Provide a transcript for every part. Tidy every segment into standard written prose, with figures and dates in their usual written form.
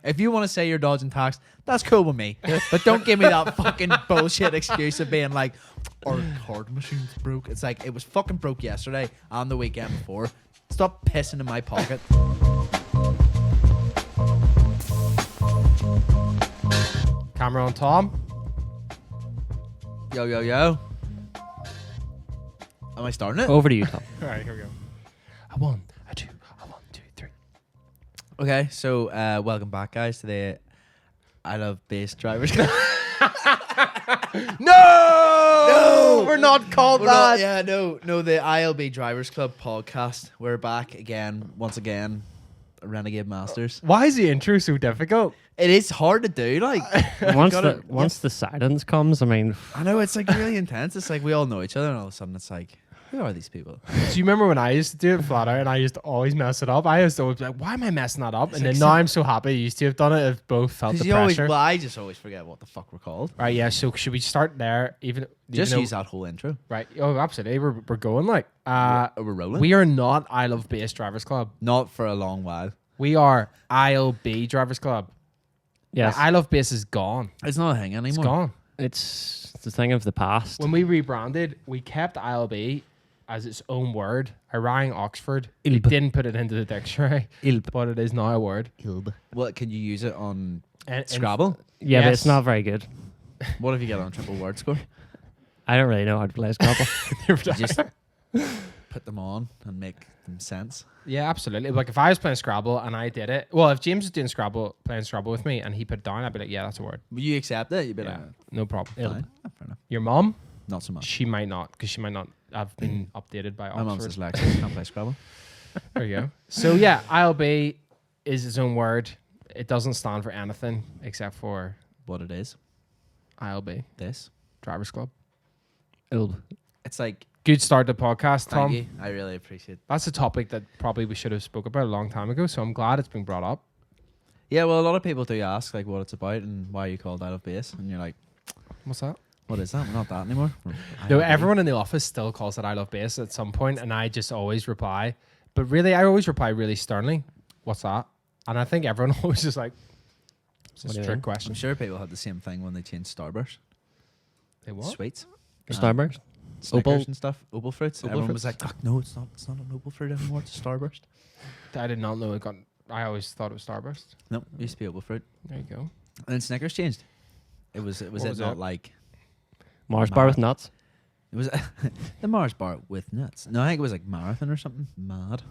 If you want to say you're dodging tax, that's cool with me. But don't give me that fucking bullshit excuse of being like, our card machine's broke. It's like, it was fucking broke yesterday and the weekend before. Stop pissing in my pocket. Camera on Tom. Yo, yo, yo. Am I starting it? Over to you, Tom. All right, here we go. A 1, a 2, a 1, 2, 3. Okay, so welcome back, guys, to the I Love Bass Drivers. No, we're not called We're that. not- no, the ILB Drivers Club podcast. We're back again, once again, Renegade Masters. Why is the intro so difficult? It is hard to do, like. Once the silence comes, I mean, I know, it's like really intense. It's like we all know each other, and all of a sudden it's like, who are these people? Do you remember when I used to do it flat out and I used to always mess it up? I used to always be like, why am I messing that up? It's And like then now I'm so happy I used to have done it. I've both felt the pressure. I just always forget what the fuck we're called. Right, yeah, so should we start there? Just though- use that whole intro. Right, oh, absolutely. We're going like. We're rolling. We are not I Love Bass Drivers Club. Not for a long while. We are ILB Drivers Club. yes, I Love Bass is gone. It's not a thing anymore. It's gone. it's the thing of the past. When we rebranded, we kept ILB as its own word. I rang Oxford. We ILB. didn't put it into the dictionary, ILB. but it is now a word. What, can you use it on And Scrabble? Yeah, but Yes. it's not very good. What if you get on triple word score? I don't really know how to play Scrabble. You just put them on and make them sense. Yeah, absolutely. Like if I was playing Scrabble and I did it, well, if James was doing Scrabble, playing Scrabble with me, and he put it down, I'd be like, yeah, that's a word. Will you accept it? You'd be Yeah, like, no problem. fine. Oh, fair enough. Your mom, Not so much. she might not, because she might not have been updated by My mum's Oxford. dyslexic. Can't play Scrabble. There you go. So yeah, ILB is its own word. It doesn't stand for anything except for What it is. ILB, This. Drivers Club. ILB. It's like, Good start to the podcast, Tom. thank you. I really appreciate it. That's a topic that probably we should have spoke about a long time ago, so I'm glad it's been brought up. Yeah, well, a lot of people do ask like what it's about and why you called I Love Bass, and you're like, What's that? what is that? We're not that anymore. No, ILB. everyone in the office still calls it I Love Bass at some point, and I just always reply. But really, I always reply really sternly. What's that? And I think everyone always just like, it's What just do a you trick mean? question. I'm sure people had the same thing when they changed Starburst. They what? Sweets. Starburst. Snickers Opal. and stuff. Opal fruits. Opal Everyone fruits. was like, oh, no, it's not an opal fruit anymore. It's a Starburst. I did not know it got. I always thought it was Starburst. No, it used to be opal fruit. There you go. And then Snickers changed. It was was not it? like Mars bar with nuts. it was the Mars bar with nuts. No, I think it was like marathon or something. Mad.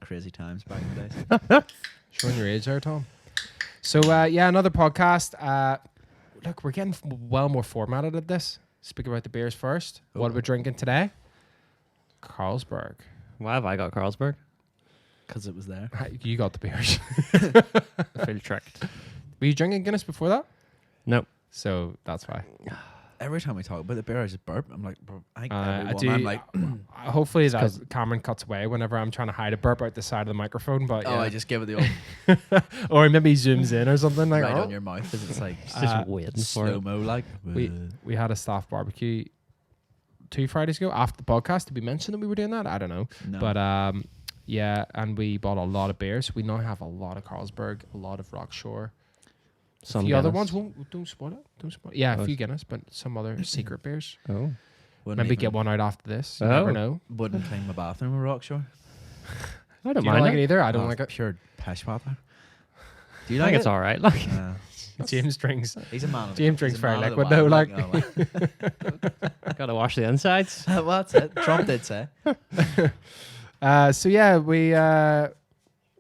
Crazy times back in the days. Showing your age there, Tom. So yeah, another podcast. Look, we're getting well more formatted at this. Speak about the beers first. Oh. What are we drinking today? Carlsberg. Why have I got Carlsberg? Because it was there. You got the beers. I feel tricked. Were you drinking Guinness before that? Nope. So that's why. Every time we talk about the beer, I just burp. I'm like, I think I everyone, do. I'm like, Hopefully that 'cause- Cameron cuts away whenever I'm trying to hide a burp out the side of the microphone. But oh, yeah. I just give it the old Or maybe he zooms in or something like right oh. on your mouth because it's like It's just waiting for slow it. mo like. We had a staff barbecue 2 Fridays ago after the podcast. Did we mention that we were doing that? I don't know. No. But yeah, and we bought a lot of beers. We now have a lot of Carlsberg, a lot of Rockshore. Some The other Guinness. ones don't spoil it. Don't spoil it. Yeah, a Oh. few Guinness, but some other secret beers. Oh. Wouldn't Maybe even- get one out after this. You Oh. never know. Wouldn't clean my bathroom with Rockshore. I don't Do you mind not like it it. either? I don't Oh, like it's it. Pure pish water. Do you I like think it? it's all right. Like, Yeah. James drinks. He's a man. James drinks he's a very man of the liquid though, wild, like. oh, well. gotta wash the insides. Well, that's it. Trump did say. So yeah, we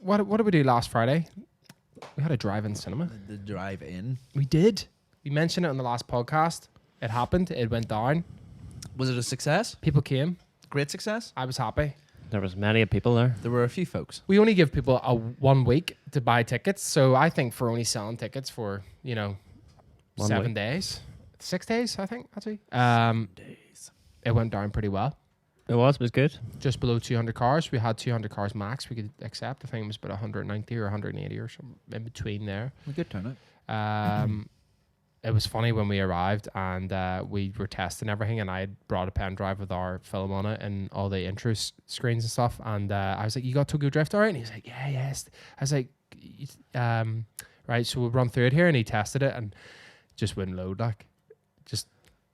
what did we do last Friday? We had a drive-in cinema. The drive in. We did. We mentioned it on the last podcast. It happened. It went down. Was it a success? People came. Great success? I was happy. There was many people there. There were a few folks. We only give people a 1 week to buy tickets, so I think for only selling tickets for 1 7 week. days, 6 days, I think actually. Days. It went down pretty well. It was good. Just below 200 cars. We had 200 cars max we could accept. I think it was about 190 or 180 or something in between there. A good turnout. It was funny when we arrived and we were testing everything, and I had brought a pen drive with our film on it and all the intro screens and stuff. And I was like, "You got Tokyo Drift, all right?" And he was like, "Yeah, yes." I was like, right? So we'll run through it here, and he tested it and just wouldn't load. Like, just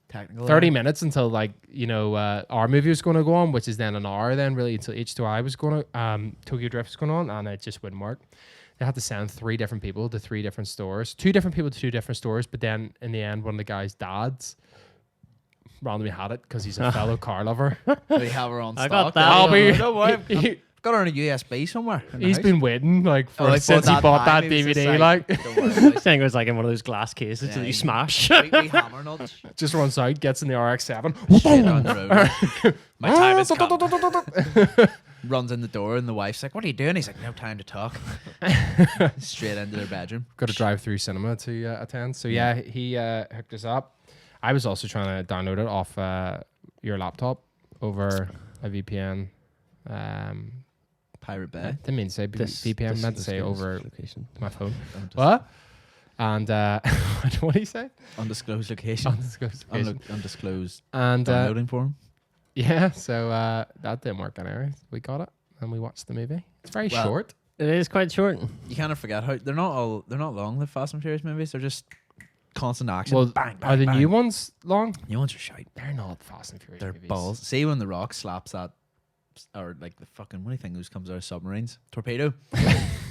Technical. 30 minutes until like our movie was going to go on, which is then an hour then really until H2I was going to Tokyo Drift was going on, and it just wouldn't work. They had to send 3 different people to 3 different stores, 2 different people to 2 different stores, but then in the end, one of the guy's dads randomly had it because he's a fellow car lover. We have her on I stock. got that. Oh, we- don't worry. I've got her on a USB somewhere. in the He's house. been waiting like for like, since he bought that time, he was just DVD. Like, don't worry, I boys. think it was like in one of those glass cases Yeah, that you you- smash. we hammer nudge. just runs out, gets in the RX-7. Straight on the road. My time has come. Runs in the door and the wife's like, "What are you doing?" He's like, "No time to talk." Straight into their bedroom. Got a drive-through cinema to attend. So yeah, he hooked us up. I was also trying to download it off your laptop over a VPN. Pirate Bay. Didn't mean to say VPN, meant to say over location. my phone. What? And what did he say? Undisclosed location. Undisclosed location. Undisclosed And downloading form. yeah, so that didn't work anyway. We got it and we watched the movie. It's very Well, short. It is quite short. You kind of forget how they're not long. The Fast and Furious movies. They're just constant action. Well, bang, bang, are the bang. new ones long? New ones are shite. They're not Fast and Furious They're movies. balls. See when the Rock slaps that, or like the fucking what do you think those comes out of submarines? Torpedo,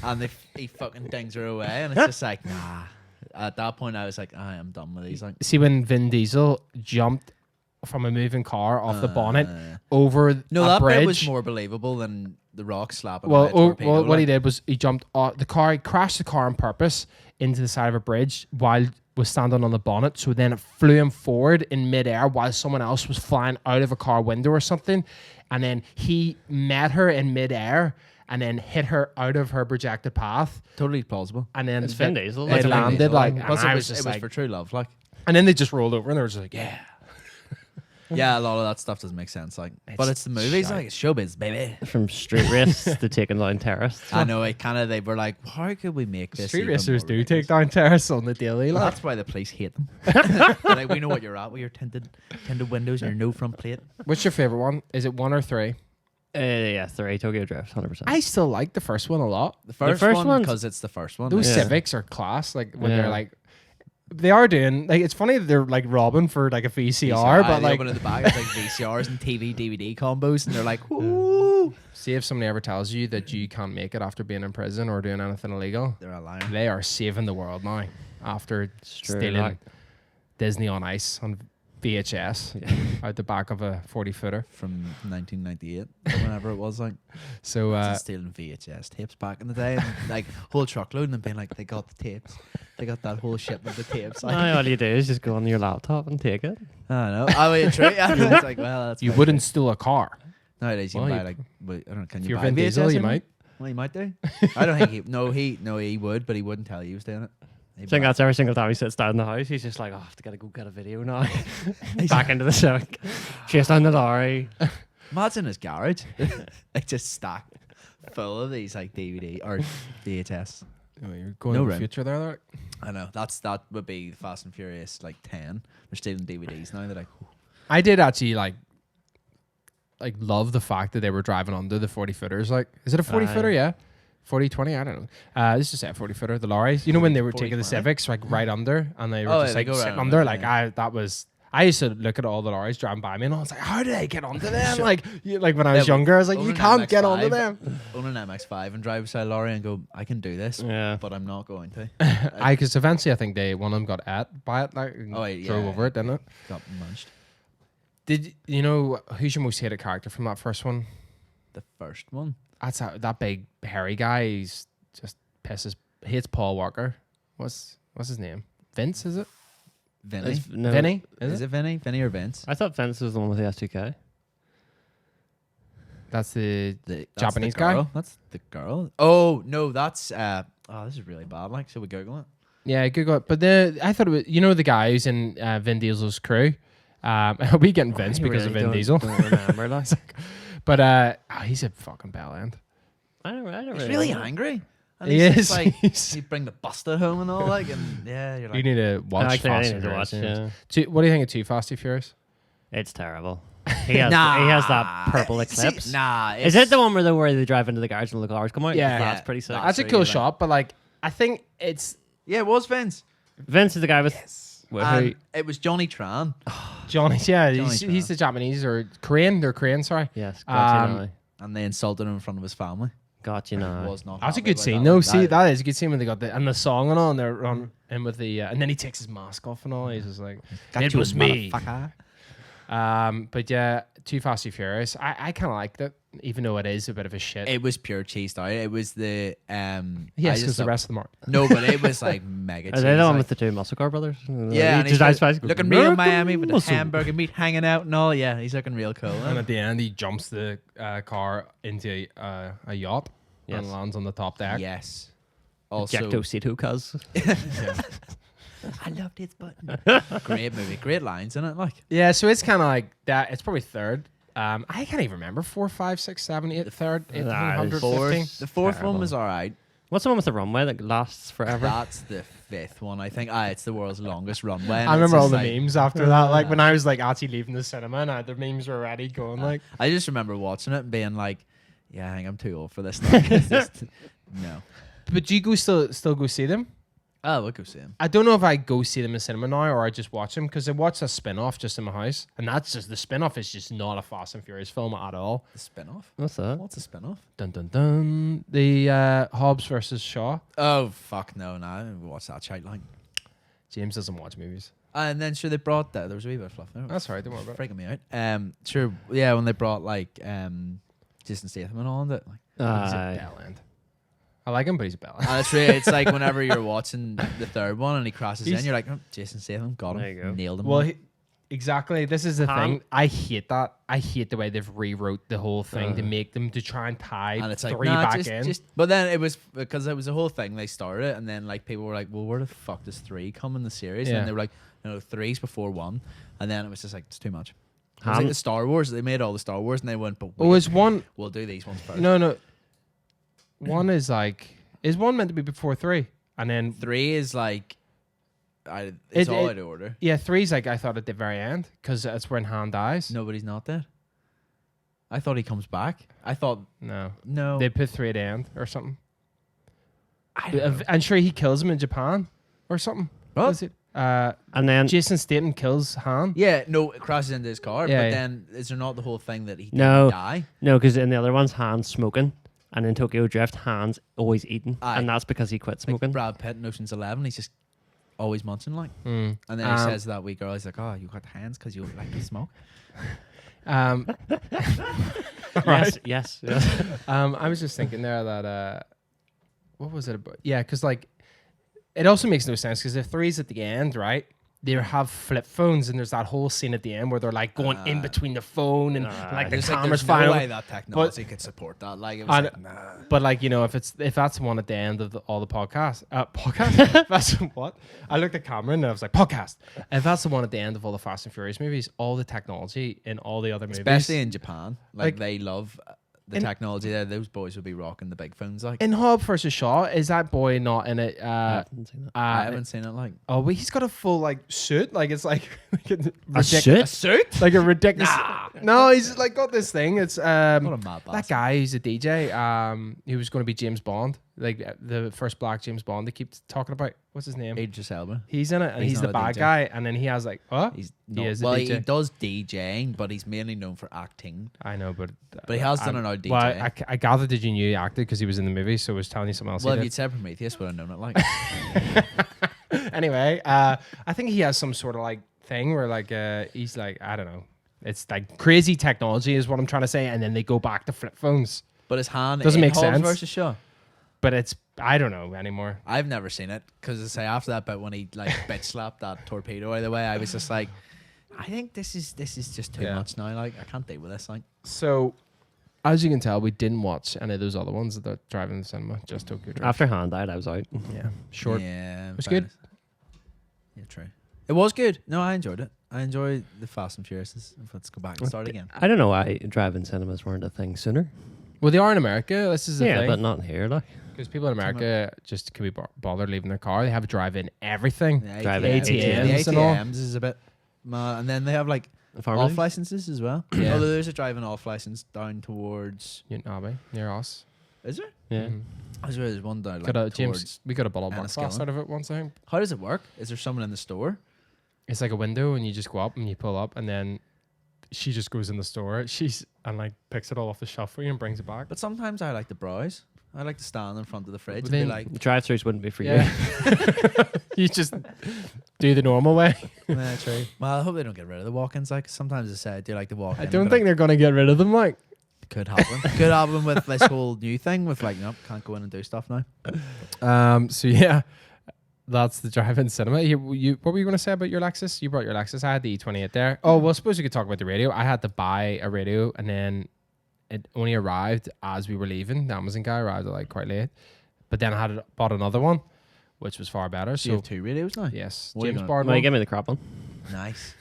and he fucking dings her away, and it's just like nah. At that point, I was like, I am done with these. Like, See when Vin Diesel jumped from a moving car off the bonnet over no, a that bridge. bit was more believable than the Rock slapping. Well, away a torpedo, what like. he did was he jumped the car, he crashed the car on purpose into the side of a bridge while was standing on the bonnet. So then it flew him forward in midair while someone else was flying out of a car window or something. And then he met her in midair and then hit her out of her projected path. Totally plausible. And then It's Vin Diesel. It Like, landed like, and Plus, I it was was, just it was like, for true love, like. and then they just rolled over and they were just like, yeah. Yeah, a lot of that stuff doesn't make sense, like. But it's the movies, shite. like it's showbiz, baby. From street race to taking down terrorists. I know. It kind of they were like, how could we make this? Street even racers more do ridiculous? take down terrorists on the daily. Well, Like. that's why the police hate them. They're like, we know what you're at with your tinted windows and your no front plate. What's your favorite one? Is it 1 or 3? Yeah, 3 Tokyo Drift, 100%. I still like the first one a lot. The first first one one's- because it's the first one. Those Yeah. Civics are class. Like when Yeah. they're like, they are doing like it's funny that they're like robbing for like a VCR, but they like open in the back, it's like VCRs and TV, DVD combos, and they're like, ooh, see if somebody ever tells you that you can't make it after being in prison or doing anything illegal, they're a liar. they are saving the world now after true, stealing like- Disney on Ice on VHS out the back of a 40-footer. From 1998, or whenever it was, like, So stealing VHS tapes back in the day, and like whole truckload, and being like, they got the tapes, they got that whole shipment of tapes. Like, Aye, all you do is just go on your laptop and take it. I don't know. I mean, true. I know, it's like, well, that's you quite wouldn't true. steal a car. Nowadays you Well, can you- buy like, wait, I don't know. Can If you you're buy Vin Diesel, VHS you anymore? might. Well, he might do. I don't think he. No, he would, but he wouldn't tell you he was doing it. I think that's every single time he sits down in the house, he's just like, oh, I have to gotta go get a video now. Back into the Civic. Chase down the lorry. Matt's in his garage, like just stacked full of these like DVD or VHS. You're going No to the room. future there. Like. I know that would be Fast and Furious like 10. They're stealing DVDs now. They're like, I did actually like love the fact that they were driving under the 40-footers. Like, is it a 40-footer? Yeah. 40-20? I don't know. Let's just say a 40-footer, the lorries. You know when they were taking the 40-20? Civics like right under and they were Oh, just yeah, they like go sitting around under. it, Like yeah. I used to look at all the lorries driving by me and I was like, how did I get onto them? Like when I was Yeah, younger, I was like, own you an can't get MX-5, onto them. Own an MX-5 and drive beside a lorry and go, I can do this, Yeah. but I'm not going to. Because eventually I think one of them got by it, like Oh, yeah, drove yeah, over it, didn't it? Got munched. Did you know who's your most hated character from that first one? The first one. That's that big hairy guy. He's just hates Paul Walker. What's his name? Vince, is it? Vinny. No, Vinny? Is it Vinny? Vinny or Vince? I thought Vince was the one with the S2K. That's the That's Japanese the guy? girl. That's the girl. Oh no, that's oh, this is really bad. Like, should we Google it? Yeah, Google it. But I thought it was the guy who's in Vin Diesel's crew. Are we getting Vince because of Vin Diesel? Don't remember, like. But he's a fucking bell end. I don't He's really really know. angry. And He he's is. just like He's- you bring the buster home and all, like, and yeah, you're You like, need to watch Actually, I Fast need and to Furious. watch, series. yeah. What do you think of Too Fast, Too Furious? It's terrible. He has that purple eclipse. Is it the one where they drive into the garage and all the cars come out? Yeah. That's pretty sick. That's a so cool you're shot, but like I think it's Yeah, it was Vince. Vince is the guy with. with who- And it was Johnny Tran. Johnny, yeah, Johnny he's the Japanese or Korean. They're Korean, sorry. Yes, got you Um, now. And they insulted him in front of his family. Got you It now. was not. That's a happy good about scene, that. though. See, that is a good scene when they got the song and all, and they're on in with the and then he takes his mask off and all. He's just like, Got it you, was me. motherfucker. But yeah, Too Fast and Furious. I kind of liked it, even though it is a bit of a shit. It was pure cheesed out. It was the yes, I because just the thought- rest of them are. No, but it was like mega. Are they the one cheesy. with the two muscle car brothers? Yeah, and just he's nice looking real Miami with the hamburger meat hanging out and all. Yeah, he's looking real cool. And at the end, he jumps the car into a yacht Yes. and lands on the top deck. Yes. Also, Ejecto Cito, cuz. I loved his button. Great movie, great lines in it. Like Yeah, so it's kind of like that. It's probably third. I can't even remember 4, 5, 6, 7, 8, third, 1800, the fourth Terrible. one was all right. What's the one with the runway that lasts forever? That's the fifth one, I think. It's the world's longest runway. and I it's remember all just the like- memes after that. Like when I was like actually leaving the cinema and the memes were already going like. I just remember watching it and being like, "Yeah, I think I'm too old for this." Now. It's just- no. But do you go still go see them? Oh, we'll go see him. I don't know if I go see them in cinema now or I just watch them because I watched a spin-off just in my house, and that's just the spin-off is just not a Fast and Furious film at all. The spin-off? What's that? What's a spin-off? Dun dun dun. The Hobbs versus Shaw. Oh fuck no! I didn't watch that shite like. James doesn't watch movies. And then sure they brought that. There was a wee bit of fluff there. That's all right. Don't worry about it. Freaking me out. Sure. Yeah, when they brought like Jason Statham and all on it. Like, He's a Aye. bellend. I like him, but he's a bellend. that's right. It's like whenever you're watching the third one and he crashes He's- in, you're like, oh, Jason Statham got him, There you go. nailed him. Well, exactly. This is the Ham- thing. I hate that. I hate the way they've rewrote the whole thing to make them to try and tie and it's like, three nah, back just, in. just. But then it was because it was a whole thing. They started it, and then like people were like, well, where the fuck does 3 come in the series? Yeah. And they were like, no, 3's before 1, and then it was just like it's too much. It was Ham- like the Star Wars. They made all the Star Wars, and they went, but Oh, is one? we'll do these ones first. No. One is like. Is one meant to be before 3? And then 3 is like, it's all out of order. yeah, 3's like I thought at the very end because that's when Han dies. Nobody's not dead. I thought he comes back. I thought No. no. They put 3 at the end or something. I don't know. I'm sure he kills him in Japan or something. What? Is it? And then Jason Statham kills Han. Yeah, no, it crashes into his car. Yeah, but yeah. then is there not the whole thing that he didn't No. die? no, because in the other one's Han's smoking, and in Tokyo Drift, Han's always eating, Aye. and that's because he quit smoking. Like Brad Pitt in Ocean's 11, he's just always munching like. Mm. And then he says to that wee girl, he's like, "Oh, you got hands because you like to smoke." Yes, yes, yes. I was just thinking there that what was it about? Yeah, because like it also makes no sense because if 3's at the end, right? They have flip phones and there's that whole scene at the end where they're like going in between the phone and like the There's like, camera's there's flying. no over. way that technology could support that. Like it was And- like, nah. But like if that's the one at the end of all the podcasts, podcast. That's what I looked at Cameron and I was like podcast. If that's the one at the end of all the Fast and Furious movies, all the technology in all the other movies, Especially in Japan, like Like- they love the technology there. Those boys would be rocking the big phones. Like in Hobbs versus Shaw, is that boy not in it? I haven't seen it. I haven't seen it. Like Oh, well, he's got a full like suit. Like it's like A suit? suit. like a ridiculous. No, he's like got this thing. It's What a mad that bastard. guy who's a DJ. He was going to be James Bond, like the first black James Bond. They keep talking about. What's his name? Idris Elba. He's in it, and He's he's the not a bad DJ. guy. And then he has like, oh, He's he not, is a well, DJ. he does DJing, but he's mainly known for acting. I know, but But he has done an out DJ. Well, I gathered that you knew he acted because he was in the movie, so I was telling you something else. Well, he if did. you'd said Prometheus, would have known it. Like Anyway, I think he has some sort of like thing where like he's like I don't know. It's like crazy technology is what I'm trying to say, and then they go back to flip phones. but his hand Doesn't in make Hobbs sense. versus Shaw. But it's I don't know anymore. I've never seen it because I say after that bit when he like bitch slapped that torpedo out of the way, I was just like, I think this is just too Yeah. much now. Like I can't deal with this. Like So, as you can tell, we didn't watch any of those other ones that are driving the cinema. Just Tokyo Drift. After Han died, I was out. Yeah, short. Yeah, It was good. Yeah, true. It was good. No, I enjoyed it. I enjoyed the Fast and Furious. Let's go back and start again. I don't know why drive-in cinemas weren't a thing sooner. Well, they are in America. This is the Yeah, thing. but not here. Like Because people in America just can be bothered leaving their car. They have a drive-in everything. The Drive-in ATMs, ATMs the and all. ATMs is a bit mad. And then they have like pharmacies? off licenses as well. Yeah. Although there's a driving off license down towards. Newton Abbey near us. Is there? Yeah. Mhm. I was there's one down Got a, like James, towards. we got a bottle of Enniskillen. Buckfast out of it once, I think. How does it work? Is there someone in the store? It's like a window, and you just go up and you pull up, and then she just goes in the store. And like picks it all off the shelf for you and brings it back. But sometimes I like to browse. I like to stand in front of the fridge But and be then- like, The drive-throughs wouldn't be for Yeah. You just do the normal way. nah, true. Well, I hope they don't get rid of the walk-ins. Like sometimes I say I do like to walk in. I and don't be think like, they're gonna get rid of them. Like, could happen. Could happen with this whole new thing with like, nope, can't go in and do stuff now. so yeah, that's the drive-in cinema. What were you gonna say about your Lexus? You brought your Lexus. I had the E28 there. Oh well, I suppose we could talk about the radio. I had to buy a radio, and then it only arrived as we were leaving. The Amazon guy arrived like quite late, but then I bought another one, which was far better. So you So have 2 radios now. yes, What are you James gonna- borrowed Well, you one. give me the crap one. Nice.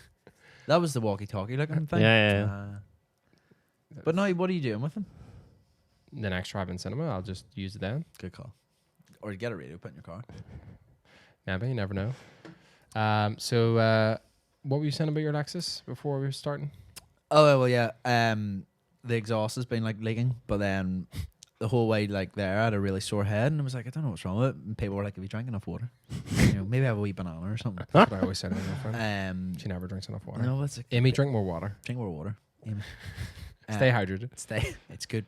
That was the walkie-talkie looking thing. Yeah. But now, what are you doing with them? The next drive-in cinema, I'll just use it then. Good call. Or you get a radio put in your car. Maybe, you never know. So what were you saying about your Lexus before we were starting? Oh well, yeah. The exhaust has been like leaking, but then the whole way like there, I had a really sore head, and I was like, I don't know what's wrong with it. And people were like, have you drank enough water? Maybe have a wee banana or something. That's what I always say to my girlfriend. Um, She never drinks enough water. no, that's a, Amy, drink more water. drink more water. Amy. Stay hydrated. Stay. It's good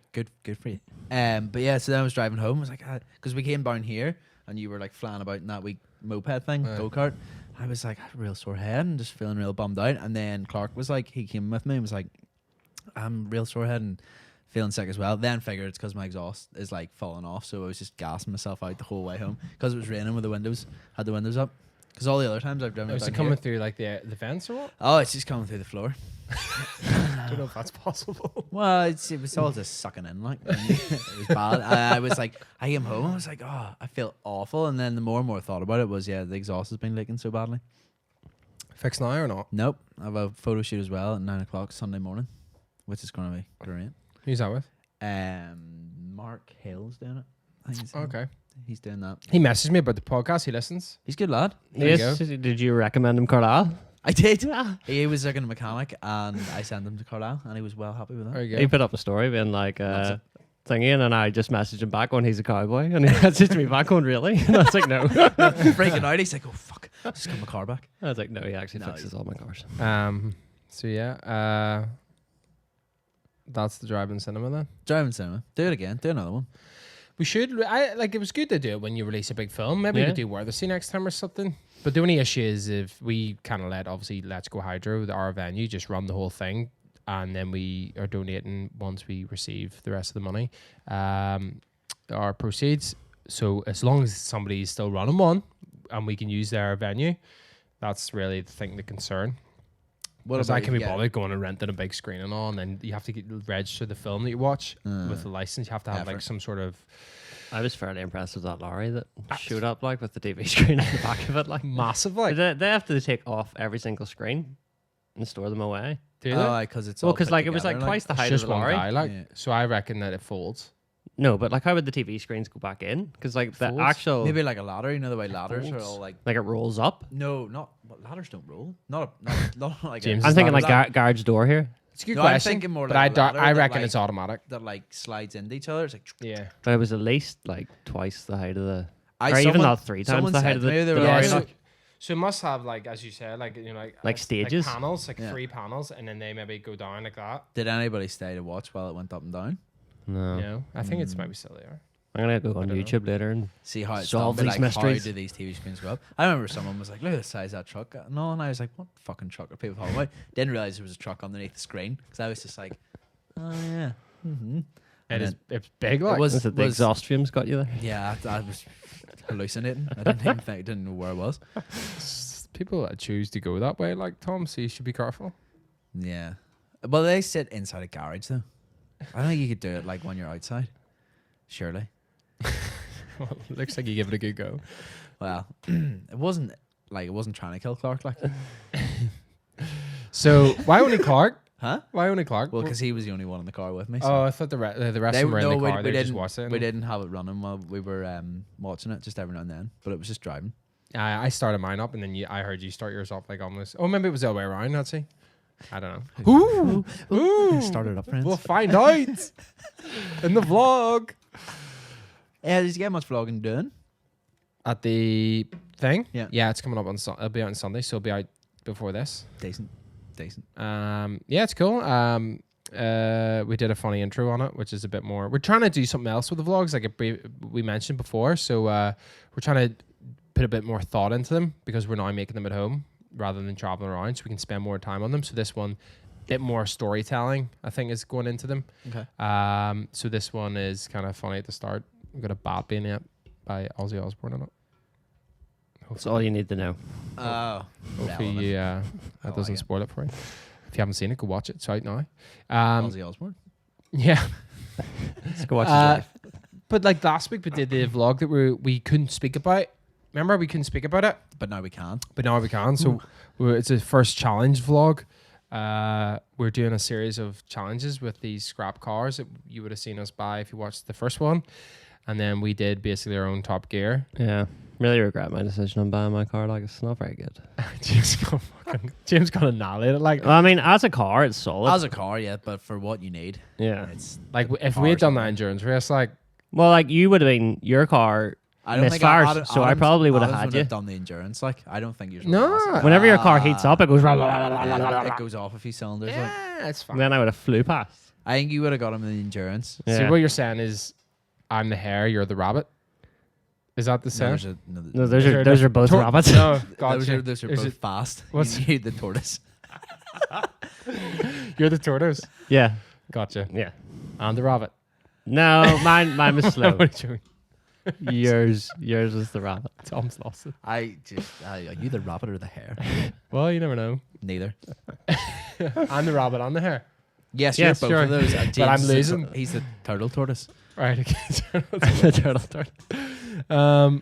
for you. But yeah, so then I was driving home. I was like, because we came down here, and you were like flying about in that wee moped thing, Right. go kart. I was like, I had a real sore head and just feeling real bummed out. And then Clark was like, he came with me and was like, I'm real sore head and feeling sick as well. Then figured it's because my exhaust is like falling off, so I was just gassing myself out the whole way home because it was raining with the windows, had the windows up. Because all the other times I've driven Was down it coming here, through like the vents or what? oh, it's just coming through the floor. I don't know if that's possible. Well, it was all just sucking in, like it was bad. I was like, I came home, I was like, oh, I feel awful. And then the more and more I thought about it was, yeah, the exhaust has been leaking so badly. Fixed now or not? Nope, I have a photo shoot as well at 9 o'clock Sunday morning, which is going to be great. Who's that with? Mark Hill's doing it. I think Okay. he's doing that. He messaged me about the podcast. He listens. He's a good lad. There you Yes. Did you recommend him Carlisle? I did. He was looking a mechanic, and I sent him to Carlisle, and he was well happy with that. There you He go. put up a story being like, Loves it. thingy, and then I just messaged him back when he's a cowboy, and he messaged me back on really, and I was like, no. Freaking out. He's like, oh fuck, just got my car back. I was like, no, he actually No, fixes all my cars. So yeah. That's the drive-in cinema then. Driving cinema. Do it again. Do another one. We should. I like. It was good to do it when you release a big film. Maybe we Yeah. could do Worthesy next time or something. But the only issue is if we kind of obviously Let's Go Hydro, our venue, just run the whole thing, and then we are donating once we receive the rest of the money, our proceeds. So as long as somebody's still running one, and we can use their venue, that's really the concern. What Because about I can if be you get- bothered going and renting a big screen and all, and then you have to register the film that you watch with the license. You have to have like effort. some sort of I was fairly impressed with that lorry that showed up like with the TV screen in the back of it. Like, massive, like, they have to take off every single screen and store them away. do they? Oh, because it's Well, all because put like it was together, like twice the It's height of just the one lorry. guy, like. Yeah. So I reckon that it folds. No, but like how would the TV screens go back in? Because like the Folds? actual Maybe like a ladder. You know the way ladders are Folds. all like. like it rolls up. No, not but ladders don't roll. Not like James a, I'm is thinking not like garage door here. It's a good No, I'm question. thinking more but like a ladder I that, reckon like- it's automatic. that like slides into each other. It's like Yeah. But it was at least like twice the height of the, I or even someone- not 3 times someone the height said of to the, me they the were lorry. like- so, Like, so it must have like, as you said, like Like stages? panels, like Yeah. 3 panels, and then they maybe go down like that. Did anybody stay to watch while it went up and down? no. No, I think it's maybe still there. I'm gonna go on don't know. YouTube later and See how it's Solve done, but, these like, mysteries. How do these TV screens go up? I remember someone was like, "Look at the size of that truck," and all, and I was like, "What fucking truck are people talking about?" Didn't realize there was a truck underneath the screen because I was just like, "Oh yeah." Mm-hmm. It's big, like. was- was it the exhaust fumes got you there? Yeah, I was hallucinating. I didn't even think, didn't know where I was. People that choose to go that way, like Tom, so you should be careful. Yeah, well, they sit inside a garage though. I don't think you could do it like when you're outside. Surely. Well, it looks like you give it a good go. Well, it wasn't trying to kill Clark, like, So why only Clark? huh? Why only Clark? Well, because he was the only one in the car with me. So. Oh, I thought the rest of them were in the car. They just didn't. watched it. We didn't have it running while we were watching it, just every now and then. But it was just driving. I started mine up, and then I heard you start yours up like almost. Oh, maybe it was the other way around. Let's see. I don't know. Ooh, Started up, friends. we'll find out in the vlog. Did you get much vlogging doing? At the thing? Yeah. Yeah, it's coming up on it'll be out on Sunday, so it'll be out before this. Decent. Yeah, it's cool. We did a funny intro on it, which is a bit more. We're trying to do something else with the vlogs, like we mentioned before. So we're trying to put a bit more thought into them because we're now making them at home rather than traveling around, so we can spend more time on them. So this one, bit more storytelling, I think, is going into them. Okay. So this one is kind of funny at the start. We've got a bat being it by Ozzy Osbourne on it. That's all you need to know. Oh. Hopefully you, that doesn't yeah. spoil it for you. If you haven't seen it, go watch it. It's out now. Ozzy Osbourne. Yeah. Let's go watch his life. But like last week, we did the vlog that we couldn't speak about. Remember, we couldn't speak about it, But now we can. but now we can. So it's a first challenge vlog. We're doing a series of challenges with these scrap cars that you would have seen us buy if you watched the first one. And then we did basically our own Top Gear. Yeah. Really regret my decision on buying my car. Like, it's not very good. James got annihilated. Like, Well, I mean, as a car, it's solid. As a car, yeah, but for what you need, Yeah. it's. like if we had done that endurance race, like, Well, like, you would have been your car I don't think misfires, so I probably would have Adams had would you. have done the endurance. Like, I don't think you're. No. Whenever your car heats up, it goes. It goes off a few cylinders. Like. yeah, it's fine. Then I would have flew past. I think you would have got him in the endurance. Yeah. See, what you're saying is, I'm the hare, you're the rabbit. Is that the No, saying? No, those are both rabbits. No, gotcha. Those are Is both it- fast. what's- You need the tortoise. You're the tortoise. Yeah. Gotcha. Yeah. And the rabbit. No, mine was slow. What are you doing? yours was the rabbit. Tom's lost it. Are you the rabbit or the hare? Well, you never know. Neither. I'm the rabbit, I'm the hare. Yes, Yes, you're both sure. of those. But I'm James is the losing. He's the turtle tortoise. Right, okay. The turtle.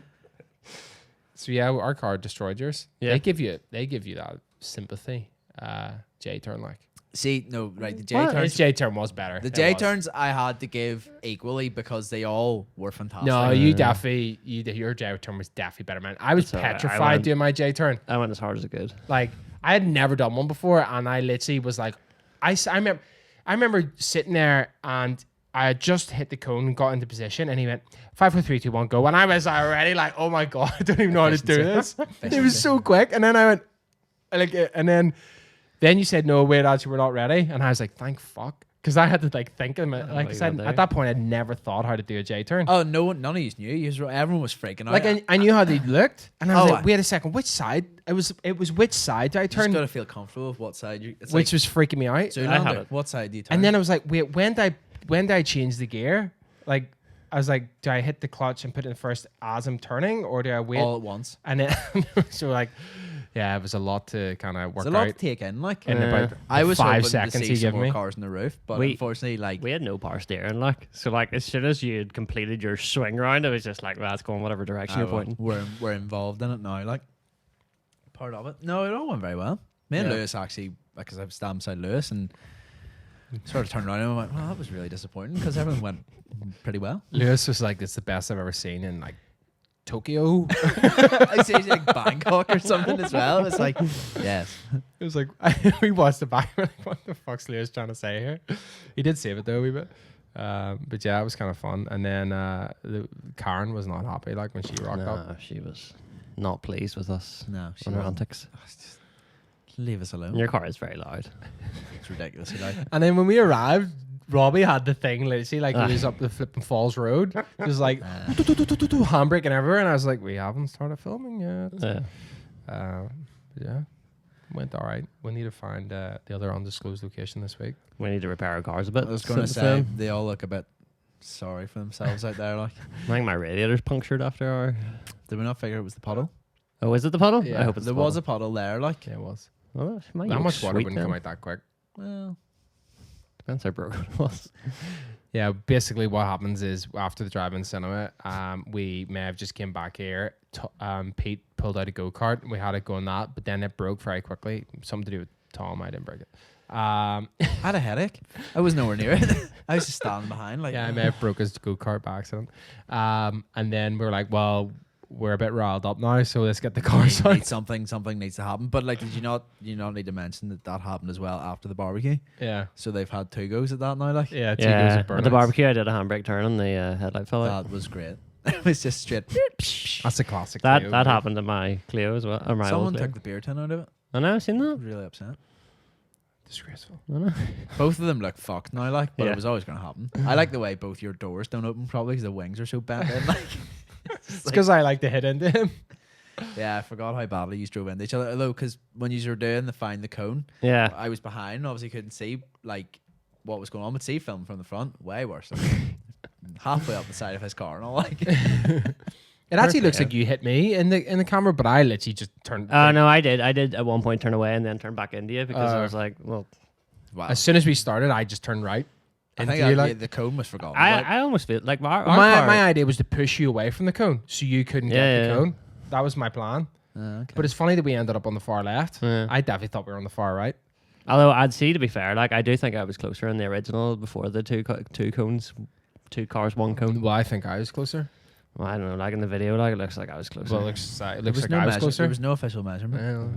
So yeah, our car destroyed yours. Yeah. They give you that sympathy. J turn like. See, no, right. The J His turns. J turn was better. The It J was. turns I had to give equally because they all were fantastic. No, you definitely your J turn was definitely better, man. I was That's all right. petrified I went- doing my J turn. I went as hard as I could. Like I had never done one before, and I literally was like, I remember sitting there and I had just hit the cone and got into position, and he went 5, 4, 3, 2, 1, go, and I was already like, oh my god, I don't even know how to do this. It was so quick, and then I went like, and then you said no, wait, actually we're not ready, and I was like, thank fuck, because I had to like think of it. Like I said, at that point, I'd never thought how to do a J turn. Oh no, none of you knew. Everyone was freaking out. Like I knew how they looked, and I was Oh, like, wait a second, which side? It was which side do I you just turn? gotta feel comfortable with what side you. It's Which like, was freaking me out. Zoolander, I have it. what side do you turn? And then I was like, wait, when did I change the gear? Like, I was like, do I hit the clutch and put it in first as I'm turning, or do I wait? all at once. And then, so like, yeah, it was a lot to kind of work It's a lot to out. take in. Like, In about the I was 5 hoping seconds to he see some gave more me. cars on the roof, but We- unfortunately, like, We had no power steering, like, so like as soon as you had completed your swing round, it was just like, well, it's going whatever direction you're pointing. we're involved in it now. Like, part of it. No, it all went very well. Me and Yeah. Lewis actually, because I was standing beside Lewis and sort of turned around and went, well, that was really disappointing because everything went pretty well. Lewis was like, "It's the best I've ever seen in like Tokyo." I say it's like Bangkok or something as well. It's like, yes. It was like we watched the back. We're like, what the fuck's Lewis trying to say here? He did save it though a wee bit. But yeah, it was kind of fun. And then Karen was not happy like when she rocked up. No, she was not pleased with us No, she on our wasn't. antics. Leave us alone. Your car is very loud. It's ridiculous. Like, And then when we arrived, Robbie had the thing literally like he was up the flipping Falls Road. It was like handbraking everywhere, and I was like, we haven't started filming yet. Yeah. Yeah, went all right. We need to find the other undisclosed location this week. We need to repair our cars a bit. I was going to since say, then. they all look a bit sorry for themselves out there. Like, I think my radiator's punctured after our. did we not figure it was the puddle? Oh, is it the puddle? Yeah. I hope it's There the was puddle. a puddle there. Like, Yeah, it was. Oh, my That yoke's much water sweet wouldn't then. come out that quick. well, Depends how broken it was. Yeah, basically what happens is after the drive-in cinema, we may have just came back here. Pete pulled out a go-kart. We had it going that, but then it broke very quickly. Something to do with Tom. I didn't break it. I had a headache. I was nowhere near it. I was just standing behind. Like, Yeah, I may have broke his go-kart by accident. And then we were like, well, we're a bit riled up now, so let's get the cars out. something needs to happen. But like, did you not need to mention that happened as well after the barbecue? Yeah. So they've had 2 goes at that now. Like, Yeah, two goes Yeah, of at the burnouts. barbecue, I did a handbrake turn and the headlight fell out. that was great. It was just straight. That's a classic. That Clio, that right? happened to my Clio as well. Or my Someone old Clio. took the beer tin out of it. I know, seen I that. was really upset. Disgraceful. I know. Both of them look fucked now, like, but Yeah. it was always going to happen. I like the way both your doors don't open properly because the wings are so bent in. Like, It's because I like to hit into him. yeah, I forgot how badly you drove into each other. Although, because when you were doing the find the cone, Yeah. I was behind and obviously couldn't see like what was going on. But see film from the front, way worse. Halfway up the side of his car and all like. It actually looks Perfect. like you hit me in the camera, but I literally just turned. No, I did. I did at one point turn away and then turn back into you because I was like, well, Wow. As soon as we started, I just turned right. I into think you, I, like. the cone was forgotten. I almost feel like our my car, idea was to push you away from the cone so you couldn't get Yeah, the yeah. cone. That was my plan. Okay. But it's funny that we ended up on the far left. Yeah. I definitely thought we were on the far right. Although I'd see, to be fair, like I do think I was closer in the original before the two cones, 2 cars, 1 cone. Well, I think I was closer. Well, I don't know. Like in the video, like it looks like I was closer. Well, it looks there like was no I was measure- closer. There was no official measurement. Well,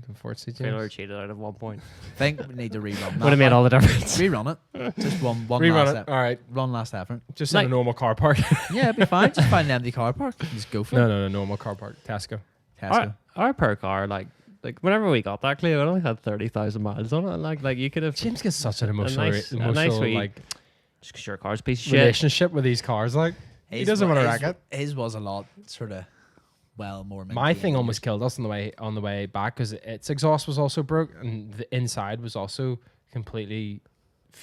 unfortunately, Taylor James. cheated out of 1 point. I think we need to rerun that. Would have made all the difference. Rerun it. Just one Rerun last it. effort. All right. One last effort. Just Like- in a normal car park. Yeah, it'd be fine. Just find an empty car park. Just go for it. no, normal car park. Tesco. Tesco. Our per car, like whenever we got that Clio, it only had 30,000 miles on it. Like you could have James gets such an emotional, nice wee- like just 'cause your car's a piece of shit. relationship with these cars. Like he doesn't want to wreck it. His was a lot sort of, more. My thing almost killed us on the way back because its exhaust was also broke and the inside was also completely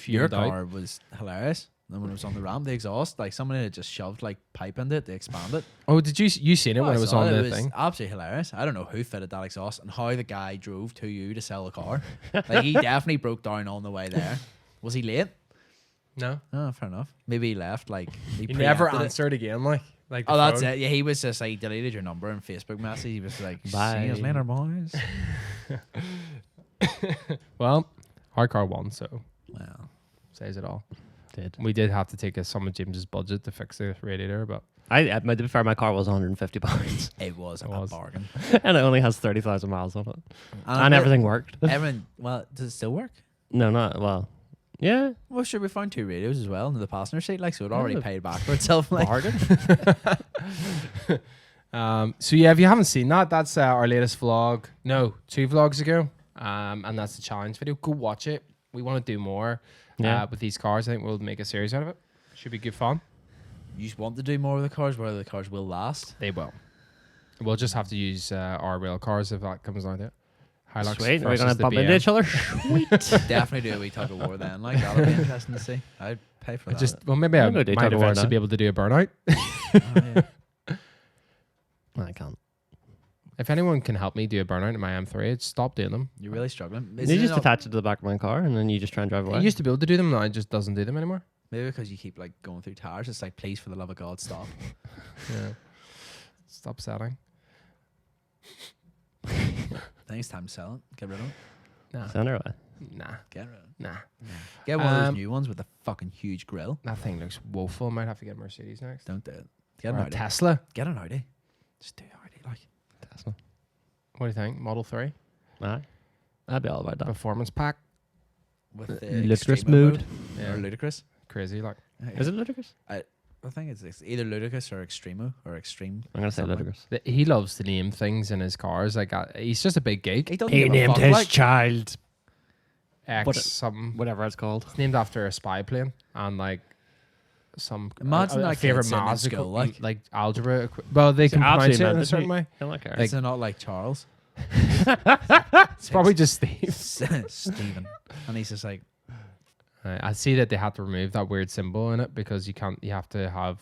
Your fumed out. car was hilarious. And when it was on the ramp, the exhaust, like someone had just shoved like pipe into it to expand it. Oh, did you seen it when I it was saw on it. the It was thing? absolutely hilarious. I don't know who fitted that exhaust and how the guy drove to you to sell the car. Like he definitely broke down on the way there. Was he late? No, Oh, fair enough. Maybe he left. Like he never preempted it. answered again. Like Oh, the that's phone. it. Yeah, he was just like deleted your number and Facebook message. He was like, Bye. "See you later, boys." Well, our car won, so Well, says it all. Did. We did have to take some of James's budget to fix the radiator, but To be fair, my car was 150 pounds it was It a was. bargain. and it only has 30,000 miles on it, And and everything worked. Everyone, well, does it still work? No, not well. Yeah, Well, sure, we found 2 radios as well in the passenger seat, like so it Oh, already paid back for itself. Like, bargain. So yeah, if you haven't seen that, that's our latest vlog. No, 2 vlogs ago, and that's the challenge video. Go watch it. We want to do more Yeah. with these cars. I think we'll make a series out of it. Should be good fun. you just want to do more with the cars, whether the cars will last. They will. We'll just have to use our real cars if that comes down to it. Hilux Sweet. We're versus gonna the bump into BM. each other. Sweet. Definitely do a wee tug of war then. Like that'll be interesting to see. I'd pay for that. Maybe I'll I go do might tug of war eventually now. be able to do a burnout. Oh, yeah. I can't. If anyone can help me do a burnout in my M3, I'd stop doing them. You're really struggling. You Isn't it just not- attach it to the back of my car and then you just try and drive away. I used to be able to do them, now it just doesn't do them anymore. Maybe because you keep like going through tires. It's like, please, for the love of God, stop. Yeah. Stop selling. I think it's time to sell it. Get rid of it. Nah. Send her away. Nah. Get rid of it. Nah. Get one of those Um, new ones with a fucking huge grill. That thing looks woeful. Might have to get a Mercedes next. Don't do it. Get Or an a Audi. Tesla. Get an Audi. Just do Audi. Like Tesla. What do you think? Model 3? Aye. I'd be all about that. Performance pack. with the Ludicrous extreme mood. Yeah. or ludicrous. Crazy. Like, Is it ludicrous? I think it's either ludicrous or extremo or extreme. I'm gonna say Something. ludicrous. he loves to name things in his cars. Like, he's just a big geek. He doesn't give a fuck, like, child X What- something. whatever it's called. It's named after a spy plane and like some Imagine a that kid favorite sitting in maths school, like algebra. Well, they It's can pronounce absolutely it in a mental. certain way. I don't care. Like- Is it not like Charles? It's probably just Steve. Stephen. And he's just like, I see that they had to remove that weird symbol in it because you can't. You have to have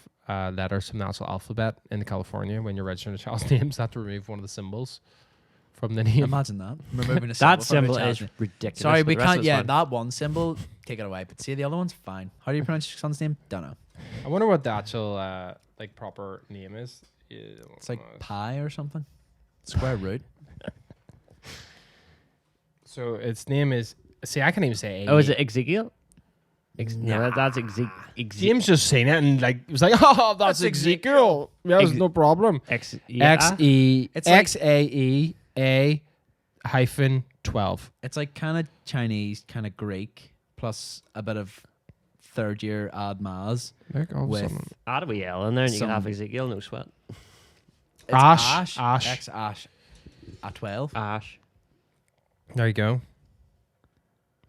letters from the actual alphabet in California when you're registering a child's names. They have to remove one of the symbols from the name. imagine that. Removing a That symbol symbol from a is child's name. ridiculous. Sorry, but we the rest of can't. it's Yeah, fine. that one symbol, take it away. But see, the other one's fine. How do you pronounce your son's name? Don't know. I wonder what the actual like proper name is. It's like pi or something. Square root. So its name is. See, I can't even say. Oh, is it Ezekiel? No, that's Ezekiel. James just seen it and like was like, oh, that's That's Ezekiel. Yes, Ex- no problem. X X E It's like- X A E A hyphen 12. It's like kind of Chinese, kind of Greek, plus a bit of third year Ad Maz Look, all of a with sudden. Add a wee L in there and you can have Some- Ezekiel, no sweat. it's Ash. X Ash at 12. Ash. There you go.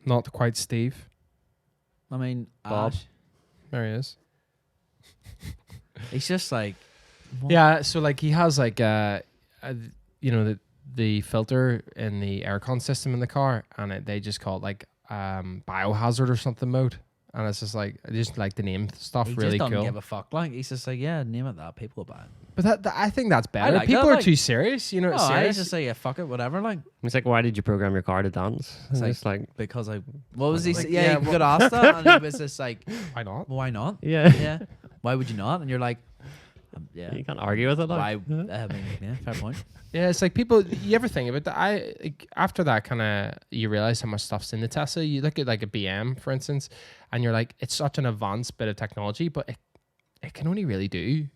Not quite Steve. I mean, Bob. Ash. There he is. He's just like, what? Yeah, so like he has like the filter in the aircon system in the car, and they just call it like biohazard or something mode, and it's just like I just like the name stuff He really just doesn't cool. give a fuck. Like he's just like, yeah, name it that. People will buy it. But that I think that's better. like People that, are like- too serious, you know. Oh, serious. he's just like, yeah, fuck it, whatever. Like It's like, why did you program your car to dance? It's It's like, because I. What was he? Like, Yeah, yeah, you could ask that, and he was just like, Why not? well, why not? yeah. Yeah, why would you not? And you're like, yeah, You can't argue with it. why? Like. I mean, yeah, fair point. Yeah, it's like people. You ever think about that? After that kind of, you realize how much stuff's in the Tesla. You look at like a BM, for instance, and you're like, it's such an advanced bit of technology, but it can only really do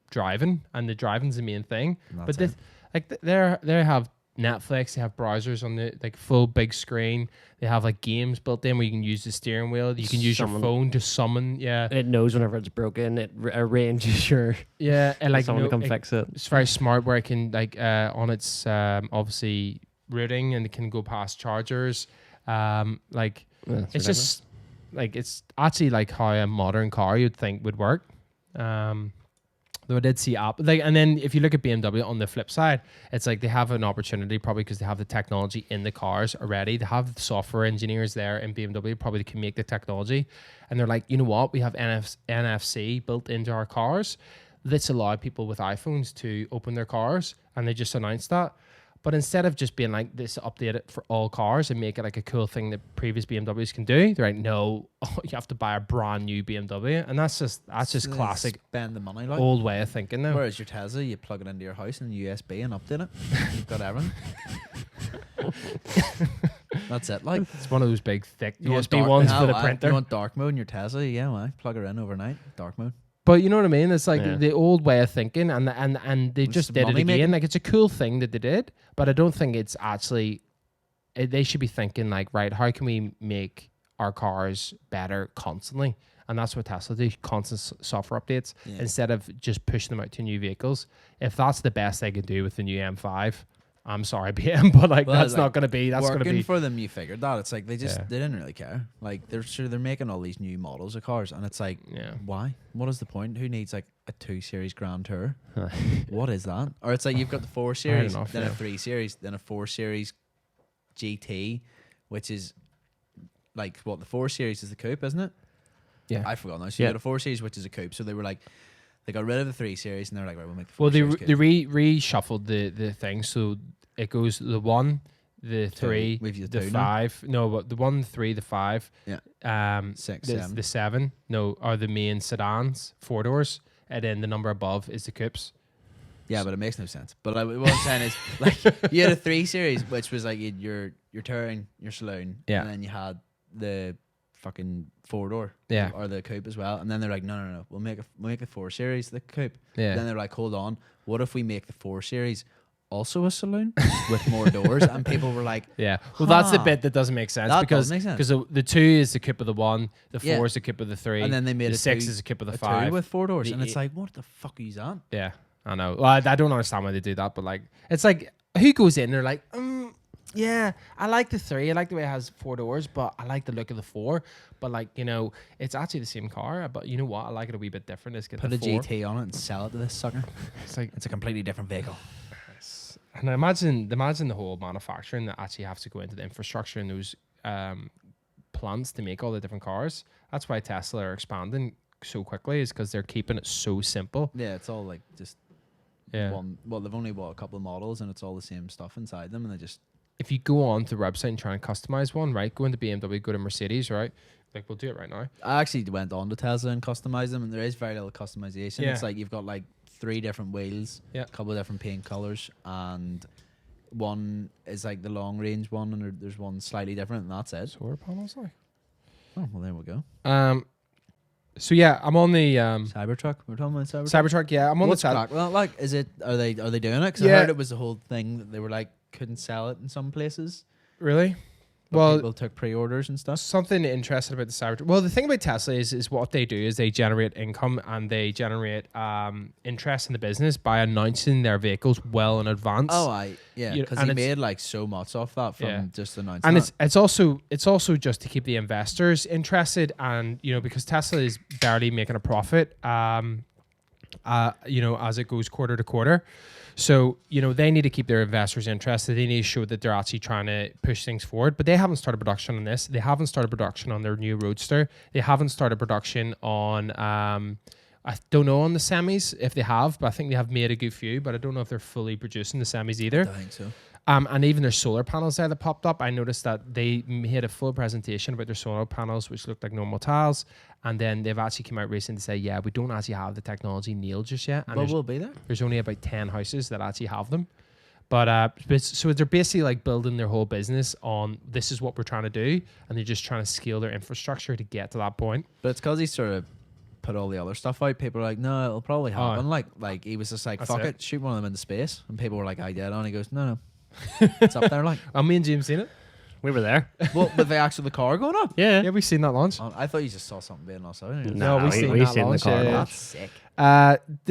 driving, and the driving's the main thing. And But that's this, like they have Netflix, they have browsers on the like full big screen. They have like games built in where you can use the steering wheel. You can use your Summon. phone to summon. Yeah, It knows whenever it's broken. It arranges your yeah, and like someone to come it- fix it. It's very smart where it can like on its obviously routing, and it can go past chargers. Like Yeah, it's ridiculous. just like it's actually like how a modern car you'd think would work. Though I did see like, and then if you look at BMW on the flip side, it's like they have an opportunity probably because they have the technology in the cars already. They have the software engineers there in BMW probably can make the technology, and they're like, you know what, we have NFC built into our cars. Let's allow people with iPhones to open their cars, and they just announced that. But instead of just being like this, update it for all cars and make it like a cool thing that previous BMWs can do, they're like, no, you have to buy a brand new BMW, and that's just classic Spend the money, like. old way of thinking now. Whereas your Tesla, you plug it into your house and USB and update it. You've got everything. That's it. Like It's one of those big thick you want USB dark- ones no, for the I- printer. You want dark mode in your Tesla? Yeah, well, plug her in overnight. Dark mode. But you know what I mean? It's like Yeah. the old way of thinking, and they It's just did it money again. making. Like it's a cool thing that they did, but I don't think it's actually. They should be thinking like, right, how can we make our cars better constantly? And that's what Tesla do: constant software updates Yeah. instead of just pushing them out to new vehicles. If that's the best they can do with the new M5, I'm sorry, BM, but like Well, that's like, not going to be. That's going to Working be. for them, you figured that. It's like they Yeah. didn't really care. Like they're making all these new models of cars, and it's like, Yeah. why? What is the point? Who needs like a 2 Series Grand Tour? What is that? Or it's like you've got the 4 Series, enough, then a yeah. 3 Series, then a 4 Series GT, which is like what the 4 Series is the coupe, isn't it? Yeah. I forgot now. So you Yeah. got a 4 Series, which is a coupe. So they were like, they got rid of the 3 Series, and they're like, right, we'll make the 4 Well, they Series coupe. reshuffled the thing, so it goes the 1, the 3, We've used the 2 now. 5. No, but the 1, the 3, the 5. Yeah. 6, the 7. the 7. No, are the main sedans, 4 doors, and then the number above is the coupes. Yeah, but it makes no sense. But what I'm saying is, like, you had a 3 Series, which was like your touring, your saloon, Yeah. and then you had the fucking 4 door, Yeah. or the coupe as well. And then they're like, no, we'll make a 4 Series the coupe. Yeah. Then they're like, hold on, what if we make the 4 Series also a saloon with more doors? And people were like, Yeah. Well, that's the Huh. bit that doesn't make sense That because doesn't make sense. because the 2 is the coupe of the 1, the 4 Yeah. is the coupe of the 3, and then they made the a 6 2 is the coupe of the a 5. 2 with 4 doors, The and it's 8 like, what the fuck is that? Yeah, I know. Well, I don't understand why they do that, but like, it's like who goes in? They're like, yeah, I like the 3. I like the way it has 4 doors, but I like the look of the 4. But like, you know, it's actually the same car. But you know what? I like it a wee bit different. Let's get Put the a 4. GT on it and sell it to this sucker. It's like, It's a completely different vehicle. and I imagine the whole manufacturing that actually has to go into the infrastructure and those plants to make all the different cars. That's why Tesla are expanding so quickly, is because they're keeping it so simple. Yeah, it's all like just Yeah. one. Well, they've only bought a couple of models, and it's all the same stuff inside them, and they just If you go on to the website and try and customize one, right? Go into BMW, go to Mercedes, right? Like we'll do it right now. I actually went on to Tesla and customized them, and there is very little customization. Yeah. It's like you've got like 3 different wheels, Yeah. a couple of different paint colors, and one is like the long range one, and there's one slightly different, and that's it. Solar panels, like. Oh well, there we go. So yeah, I'm on the Cybertruck. We're talking about Cybertruck. Cybertruck. Yeah, I'm on What's the crack? Well, like, is it? Are they doing it? Because Yeah. I heard it was the whole thing that they were like couldn't sell it in some places. Really? but Well- people took pre-orders and stuff. Something interesting about the Cybertruck. Well, the thing about Tesla is what they do is they generate income and they generate interest in the business by announcing their vehicles well in advance. Yeah, You know, because and he it's- made like so much off that from Yeah. just announcing. And that. it's also just to keep the investors interested, and because Tesla is barely making a profit, as it goes quarter to quarter. So, they need to keep their investors interested. They need to show that they're actually trying to push things forward. But they haven't started production on this. They haven't started production on their new Roadster. They haven't started production on, I don't know on the semis if they have, but I think they have made a good few. But I don't know if they're fully producing the semis either. I don't think so. And even their solar panels there that popped up, I noticed that they made a full presentation about their solar panels, which looked like normal tiles. And then they've actually come out recently to say, yeah, we don't actually have the technology nailed just yet. And But we'll be there. there's only about 10 houses that actually have them. But so they're basically like building their whole business on this is what we're trying to do. And they're just trying to scale their infrastructure to get to that point. But it's because he sort of put all the other stuff out. People are like, no, it'll probably happen. Like he was just like, That's fuck it. it, shoot one of them into space. And people were like, I did. And he goes, no. It's up there like. And me and James seen it. We were there. Well, with the actual car going up. Yeah. Yeah, we've seen that launch. I thought you just saw something being lost out. No, we've seen that the launch, car. yeah. That's sick.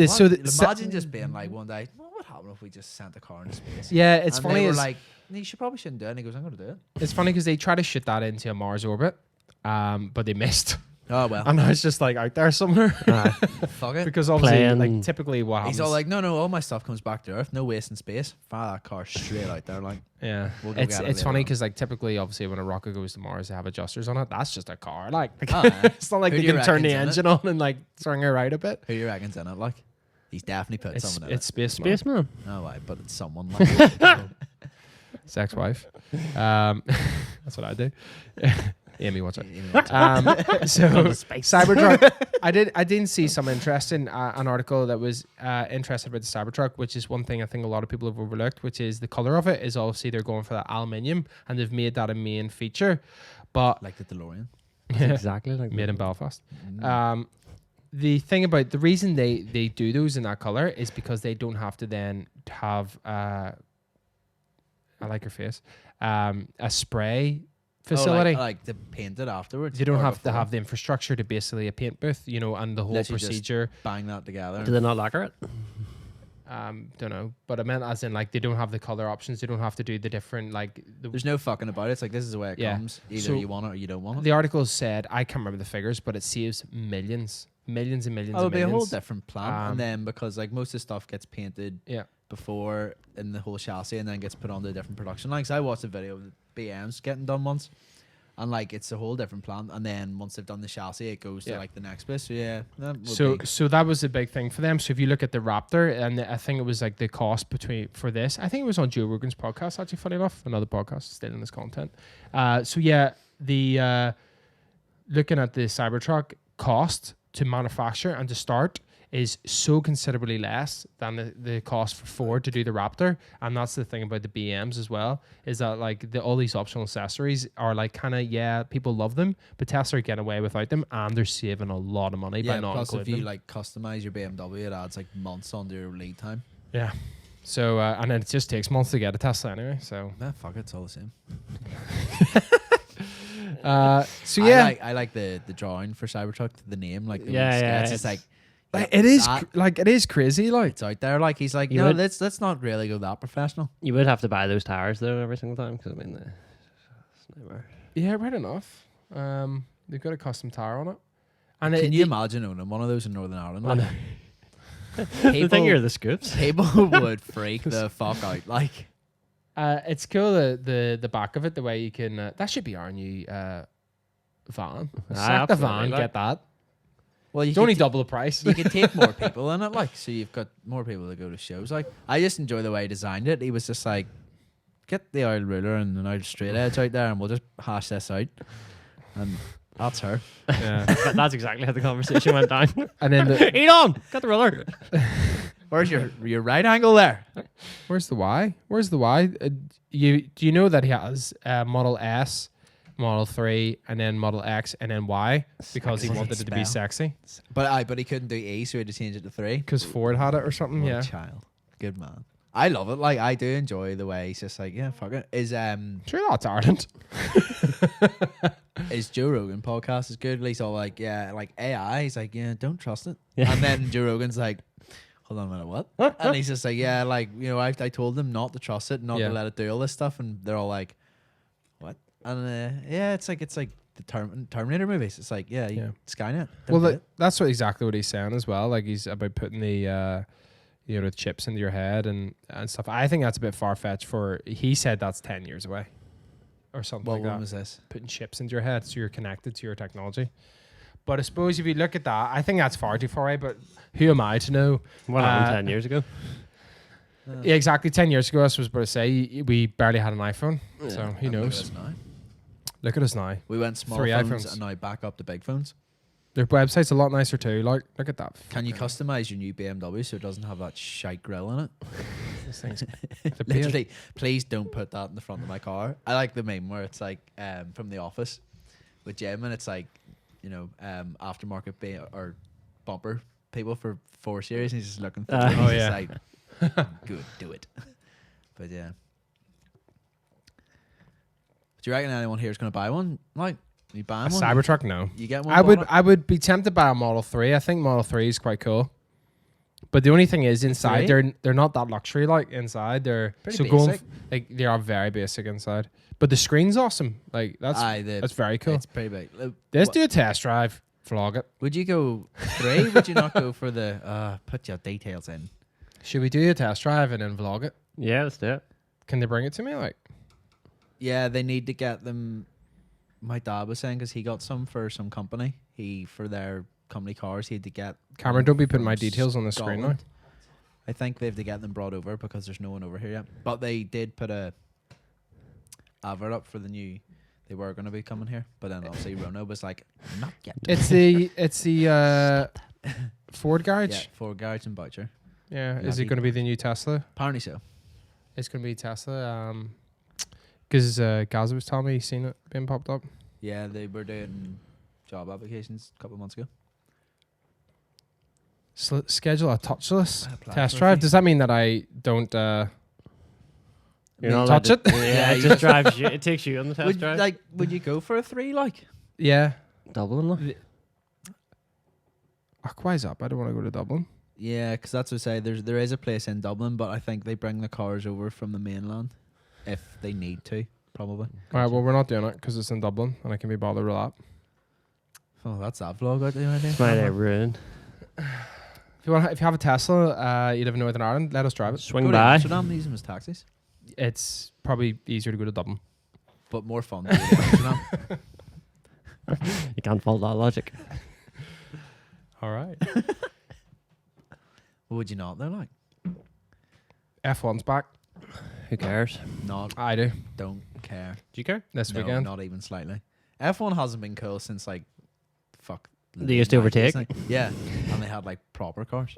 So Imagine just being like one day, what would happen if we just sent the car into space? yeah, it's and funny. They were is- like, no, you probably shouldn't do it. And he goes, I'm going to do it. It's funny because they tried to shoot that into a Mars orbit, but they missed. Oh, well. And now it's just like out there somewhere. Fuck it. Because obviously, Playing- like typically what happens. He's all like, no, all my stuff comes back to Earth. No waste in space. Fire that car straight out there. Like, yeah, We'll go it's get it it's later funny on. because like typically, obviously, when a rocket goes to Mars, they have adjusters on it. That's just a car. Like, Oh, yeah. it's not like Who they do you can turn the reckon's in engine on and like swing her right a bit. who do you reckon's in it? Like, he's definitely put It's someone in it's spaceman. Spaceman. it. Oh, right, but it's someone like Sex wife. That's what I do. Amy, watch out. So Cybertruck, I didn't see some interesting an article that was interested about the Cybertruck, which is one thing I think a lot of people have overlooked, which is the color of it is obviously they're going for that aluminium and they've made that a main feature, but like the DeLorean. Exactly like made in Belfast. The thing about the reason they do those in that color is because they don't have to then have I like your face a spray facility. Oh, like to paint it afterwards. You don't or have to before. have the infrastructure to basically a paint booth, and the whole Literally just procedure. bang that together. Do they not lacquer it? Don't know, but I meant as in like they don't have the color options. They don't have to do the different There's no fucking about it. It's like this is the way it Yeah. comes. Either So you want it or you don't want it. The article said I can't remember the figures, but it saves millions and millions. Oh, it'll be a whole millions. different plan. Um, And then because like most of the stuff gets painted Yeah. before in the whole chassis and then gets put onto a different production line. 'Cause I watched a video of the BMs getting done once. And like it's a whole different plan. And then once they've done the chassis, it goes Yeah. to like the next bit. So yeah. That would So be- so that was a big thing for them. So if you look at the Raptor, and I think it was like the cost for this, I think it was on Joe Rogan's podcast. Actually, funny enough, another podcast still in this content. So yeah, the looking at the Cybertruck cost to manufacture and to start is so considerably less than the cost for Ford to do the Raptor. And that's the thing about the BMs as well, is that like all these optional accessories are like kind of, people love them, but Tesla are getting away without them and they're saving a lot of money by yeah, not plus if including you them. like customize your BMW, it adds like months onto your lead time. Yeah. So, and then it just takes months to get a Tesla anyway. So, Man, fuck it, it's all the same. so yeah, I like the drawing for Cybertruck, the name, like the Yeah, sketch. yeah, It's it's- like it is that- it is crazy. Like, it's out there. Like he's like, You no, would- let's not really go that professional. You would have to buy those tires though every single time because I mean, it's a nightmare. yeah, right enough. They've got a custom tire on it. And Can you imagine owning one of those in Northern Ireland? I Like, know. The thing people, here are the scoops. people would freak the fuck out. Like, it's cool the back of it, the way you can. That should be our new van. Sack the absolutely, van, like- get that. well, you It's only could, double the price. you could take more people in it. Like, so you've got more people to go to shows. Like, I just enjoy the way he designed it. He was just like, get the oil ruler and an oil straight edge out there, and we'll just hash this out. And that's her. Yeah. That's exactly how the conversation went down. And then Eat on! Got the ruler. Where's your right angle there? where's the Y? Where's the Y? Do you know that he has Model S, Model 3, and then Model X, and then Y because he Sexy. wanted it to be Spell. sexy? But he couldn't do E, so he had to change it to 3. Because Ford had it or something. What Yeah. a child. Good man. I love it. Like I do enjoy the way he's just like, yeah, fuck it. Sure, that's Ireland. Is Joe Rogan podcast is good. He's all like, yeah, like AI. He's like, yeah, don't trust it. Yeah. And then Joe Rogan's like, hold on a minute, what? And he's just like, yeah, like, you know, I told them not to trust it, not Yeah. to let it do all this stuff, and they're all like, what? And yeah, it's like the Terminator movies. It's like, yeah, Skynet. Well, Don't do it. that's exactly what he's saying as well. Like he's about putting the the chips into your head and stuff. I think that's a bit far fetched. He said that's 10 years away, or something What like one that. was this? Putting chips into your head so you're connected to your technology. But I suppose if you look at that, I think that's far too far away. But who am I to know? What happened 10 years ago? Yeah, exactly. 10 years ago, I was about to say we barely had an iPhone. Yeah. So who And knows? Look at us now. Look at us now. We went small 3 phones iPhones. and now back up to big phones. Their website's a lot nicer too. Like, look at that. Can you customize your new BMW so it doesn't have that shite grill in it? This thing's Literally, please don't put that in the front of my car. I like the meme where it's like from The Office with Jim, and it's like, you know, aftermarket or bumper people for 4 Series, and he's just looking for it. Oh, He's just yeah. like, good, do it. But yeah. Do you reckon anyone here is going to buy one? Like, you a buying one? Cybertruck? No. You get one? I would be tempted by a Model 3. I think Model 3 is quite cool. But the only thing is inside they're not that luxury like inside. They're Pretty going basic. like they are very basic inside. But the screen's awesome. Like that's very cool. It's pretty big. Let's do a test drive. Vlog it. Would you go 3? Would you not go for the put your details in? Should we do a test drive and then vlog it? Yeah, let's do it. Can they bring it to me? Like Yeah, they need to get them. My dad was saying because he got some for some company. For their company cars, he had to get. Cameron, don't be putting from my details on the screen now. Scotland. I think they have to get them brought over because there's no one over here yet. But they did put a advert up for the new. They were going to be coming here, but then obviously Rona was like, not yet. It's the Ford garage. Yeah, Ford garage and Boucher. Yeah. Yeah, Is it going to be the new Tesla? Apparently so. It's going to be Tesla. Because Gaza was telling me he's seen it being popped up. Yeah, they were doing job applications a couple of months ago. Schedule a touchless Apply test for a drive. fee. Does that mean that I don't You're not allowed touch it? Yeah, it you- just drives you. It takes you on the test drive. Would you go for a 3? Like, Yeah. Dublin, look. Why is that? I don't want to go to Dublin. yeah, because that's what I say. There is a place in Dublin, but I think they bring the cars over from the mainland if they need to, probably. All right, well, we're not doing it because it's in Dublin and I can be bothered with that. Oh, that's that vlog out there. Right It's there. my ruin. If you have a Tesla, you live in Northern Ireland, let us drive it. Swing Go to by. Amsterdam, use them as taxis, It's probably easier to go to Dublin. but more fun. To go to Amsterdam. You can't fault that logic. All right. What would you not though? Like, F1's back. Who cares? not, I do. don't care. Do you care? This No, weekend. not even slightly. F1 hasn't been cool since like, fuck. They used to late 90s, overtake? like. Yeah, and they had like proper cars.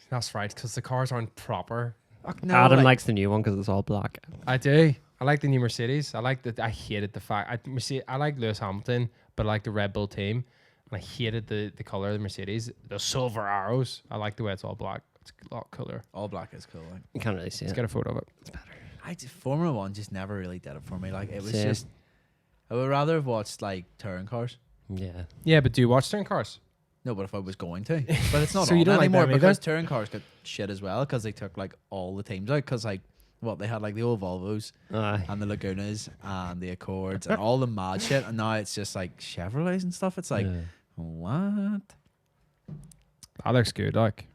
That's right, because the cars aren't proper. No, Adam like, likes the new one because it's all black. I do. I like the new Mercedes. I hated the fact. I like Lewis Hamilton, but I like the Red Bull team. And I hated the color of the Mercedes. The silver arrows. I like the way it's all black. It's a lot cooler. all black is cool. Like, You can't really see Let's it. get a photo of it. Formula One just never really did it for me. Like, it was Same. just. I would rather have watched like touring cars. Yeah. Yeah, but do you watch touring cars? No, but if I was going to, but it's not So on you don't like anymore them either? because touring cars got shit as well because they took like all the teams out because like what they had like the old Volvos Aye. and the Lagunas and the Accords and all the mad shit, and now it's just like Chevrolets and stuff. It's like Yeah. what? That looks good. Like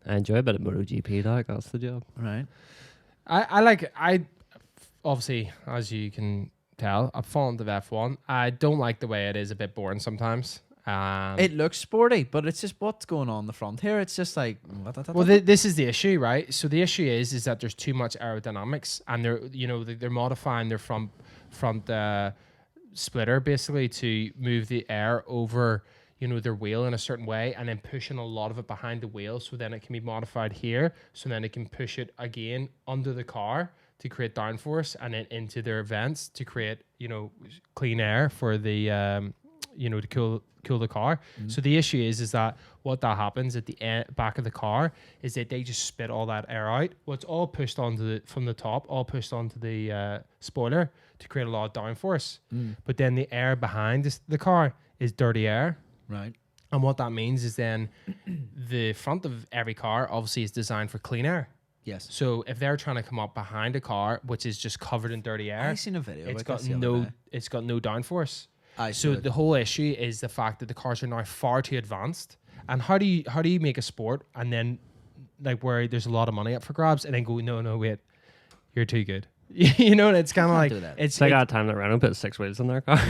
I enjoy a bit of MotoGP, like that's the job. Right? I obviously, as you can tell, I'm fond of F1. I don't like the way it is a bit boring sometimes. It looks sporty, but it's just what's going on the front here. It's just like Well, this is the issue, right? So the issue is that there's too much aerodynamics, and they're modifying their front splitter basically to move the air over their wheel in a certain way, and then pushing a lot of it behind the wheel, so then it can be modified here, so then it can push it again under the car to create downforce, and then into their vents to create clean air for the to cool the car. So the issue is that what that happens at the back of the car is that they just spit all that air out. Well, it's all pushed from the top, all pushed onto the spoiler to create a lot of downforce. But then the air behind the car is dirty air. Right. And what that means is then the front of every car obviously is designed for clean air. Yes. So if they're trying to come up behind a car which is just covered in dirty air, I seen a video. it's about got this the other day. it's got no downforce. So The whole issue is the fact that the cars are now far too advanced. And how do you make a sport and then like where there's a lot of money up for grabs and then go no wait, you're too good. You know, it's kind of like do that. It's like a time that Renault put 6 wheels in their car.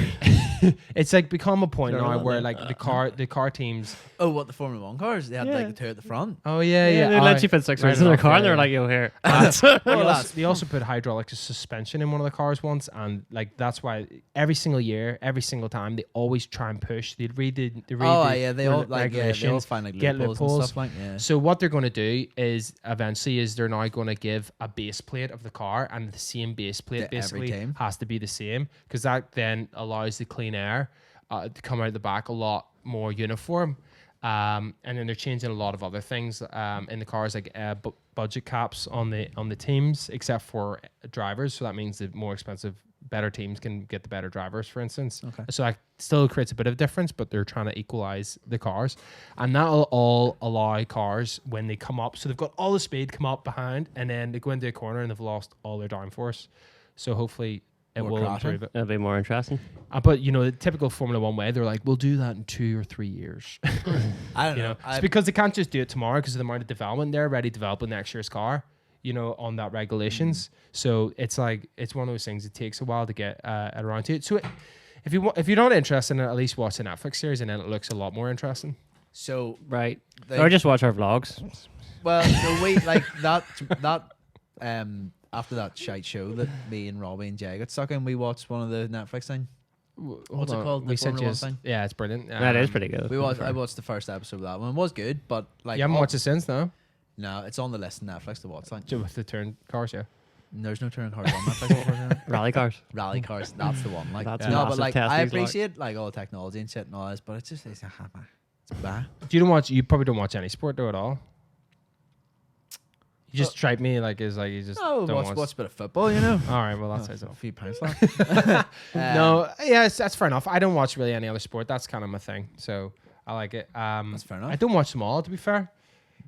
it's like become a point Sure, now well, where yeah. like the car teams. Oh, what, the Formula 1 cars? They had Yeah. like the two at the front. Oh yeah. They let you put 6 wheels in their car, and they're like, "Yo, here." They also put hydraulic suspension in one of the cars once, and like that's why every single year, every single time, they always try and push. They read the They all like they always find like get loopholes and stuff like yeah. So what they're going to do is eventually they're now going to give a base plate of the car, and the same base plate To every basically team. has to be the same because that then allows the clean air to come out the back a lot more uniform. And then they're changing a lot of other things in the cars, like budget caps on the teams, except for drivers. So that means the more expensive, better teams can get the better drivers, for instance. Okay. So that still creates a bit of difference, but they're trying to equalize the cars, and that'll all allow cars when they come up. So they've got all the speed come up behind, and then they go into a corner and they've lost all their downforce. So hopefully it More will crashing. improve it. It'll be more interesting. But the typical Formula One way, they're like, we'll do that in 2 or 3 years. I don't know. It's because they can't just do it tomorrow because of the amount of development they're already developing next year's car, on that regulations. So it's like, it's one of those things. It takes a while to get around to it. So if you're not interested in it, at least watch the Netflix series, and then it looks a lot more interesting. So Right. They- Or just watch our vlogs. well, the way like that after that shite show that me and Robbie and Jay got stuck in, we watched one of the Netflix thing. What's it called? The We sent Formula you. One thing? Yeah, it's brilliant. That is pretty good. I watched the first episode of that one. It was good, but like You haven't watched it since, no? No, it's on the list on Netflix to watch. Like, With the turn cars, yeah. there's no touring cars on Netflix. unfortunately. Rally cars. Rally cars, that's the one. Like, That's no, but massive like I testes, like. appreciate like all the technology and shit and all this, but it's just it's bad. You probably don't watch any sport though at all. You just tried me like you just Oh, don't watch a bit of football, you know. All right, well that says A it. few pounds left. No, yeah, that's fair enough. I don't watch really any other sport. That's kind of my thing. So I like it. That's fair enough. I don't watch them all, to be fair.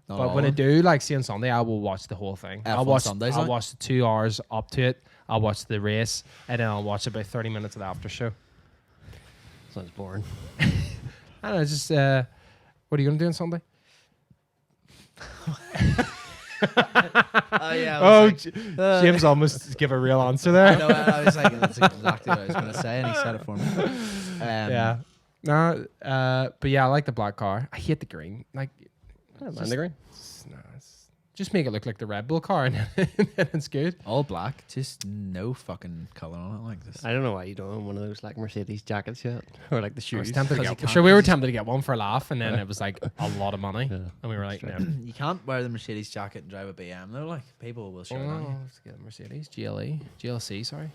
Not But all when I of them. do, like, see on Sunday, I will watch the whole thing. F1 I'll watch. Sundays, I'll like? watch the 2 hours up to it. I'll watch the race, and then I'll watch about 30 minutes of the after show. Sounds boring. I don't know. It's just what are you gonna do on Sunday? Oh yeah. James almost give a real answer I there. know. I was like, that's exactly what I was going to say, and he said it for me. Yeah. No, but yeah, I like the black car. I hate the green. Like, I don't mind the green. just make it look like the Red Bull car, and then it's good. All black, just no fucking color on it like this. I don't know why you don't own one of those like Mercedes jackets yet, or like the I was shoes. tempted to 'Cause you get, can't- sure, we were tempted to get one for a laugh, and then it was like a lot of money, Yeah. and we were like, no. You can't wear the Mercedes jacket and drive a BM. They're like people will shout on you. let's get a Mercedes GLC. Sorry,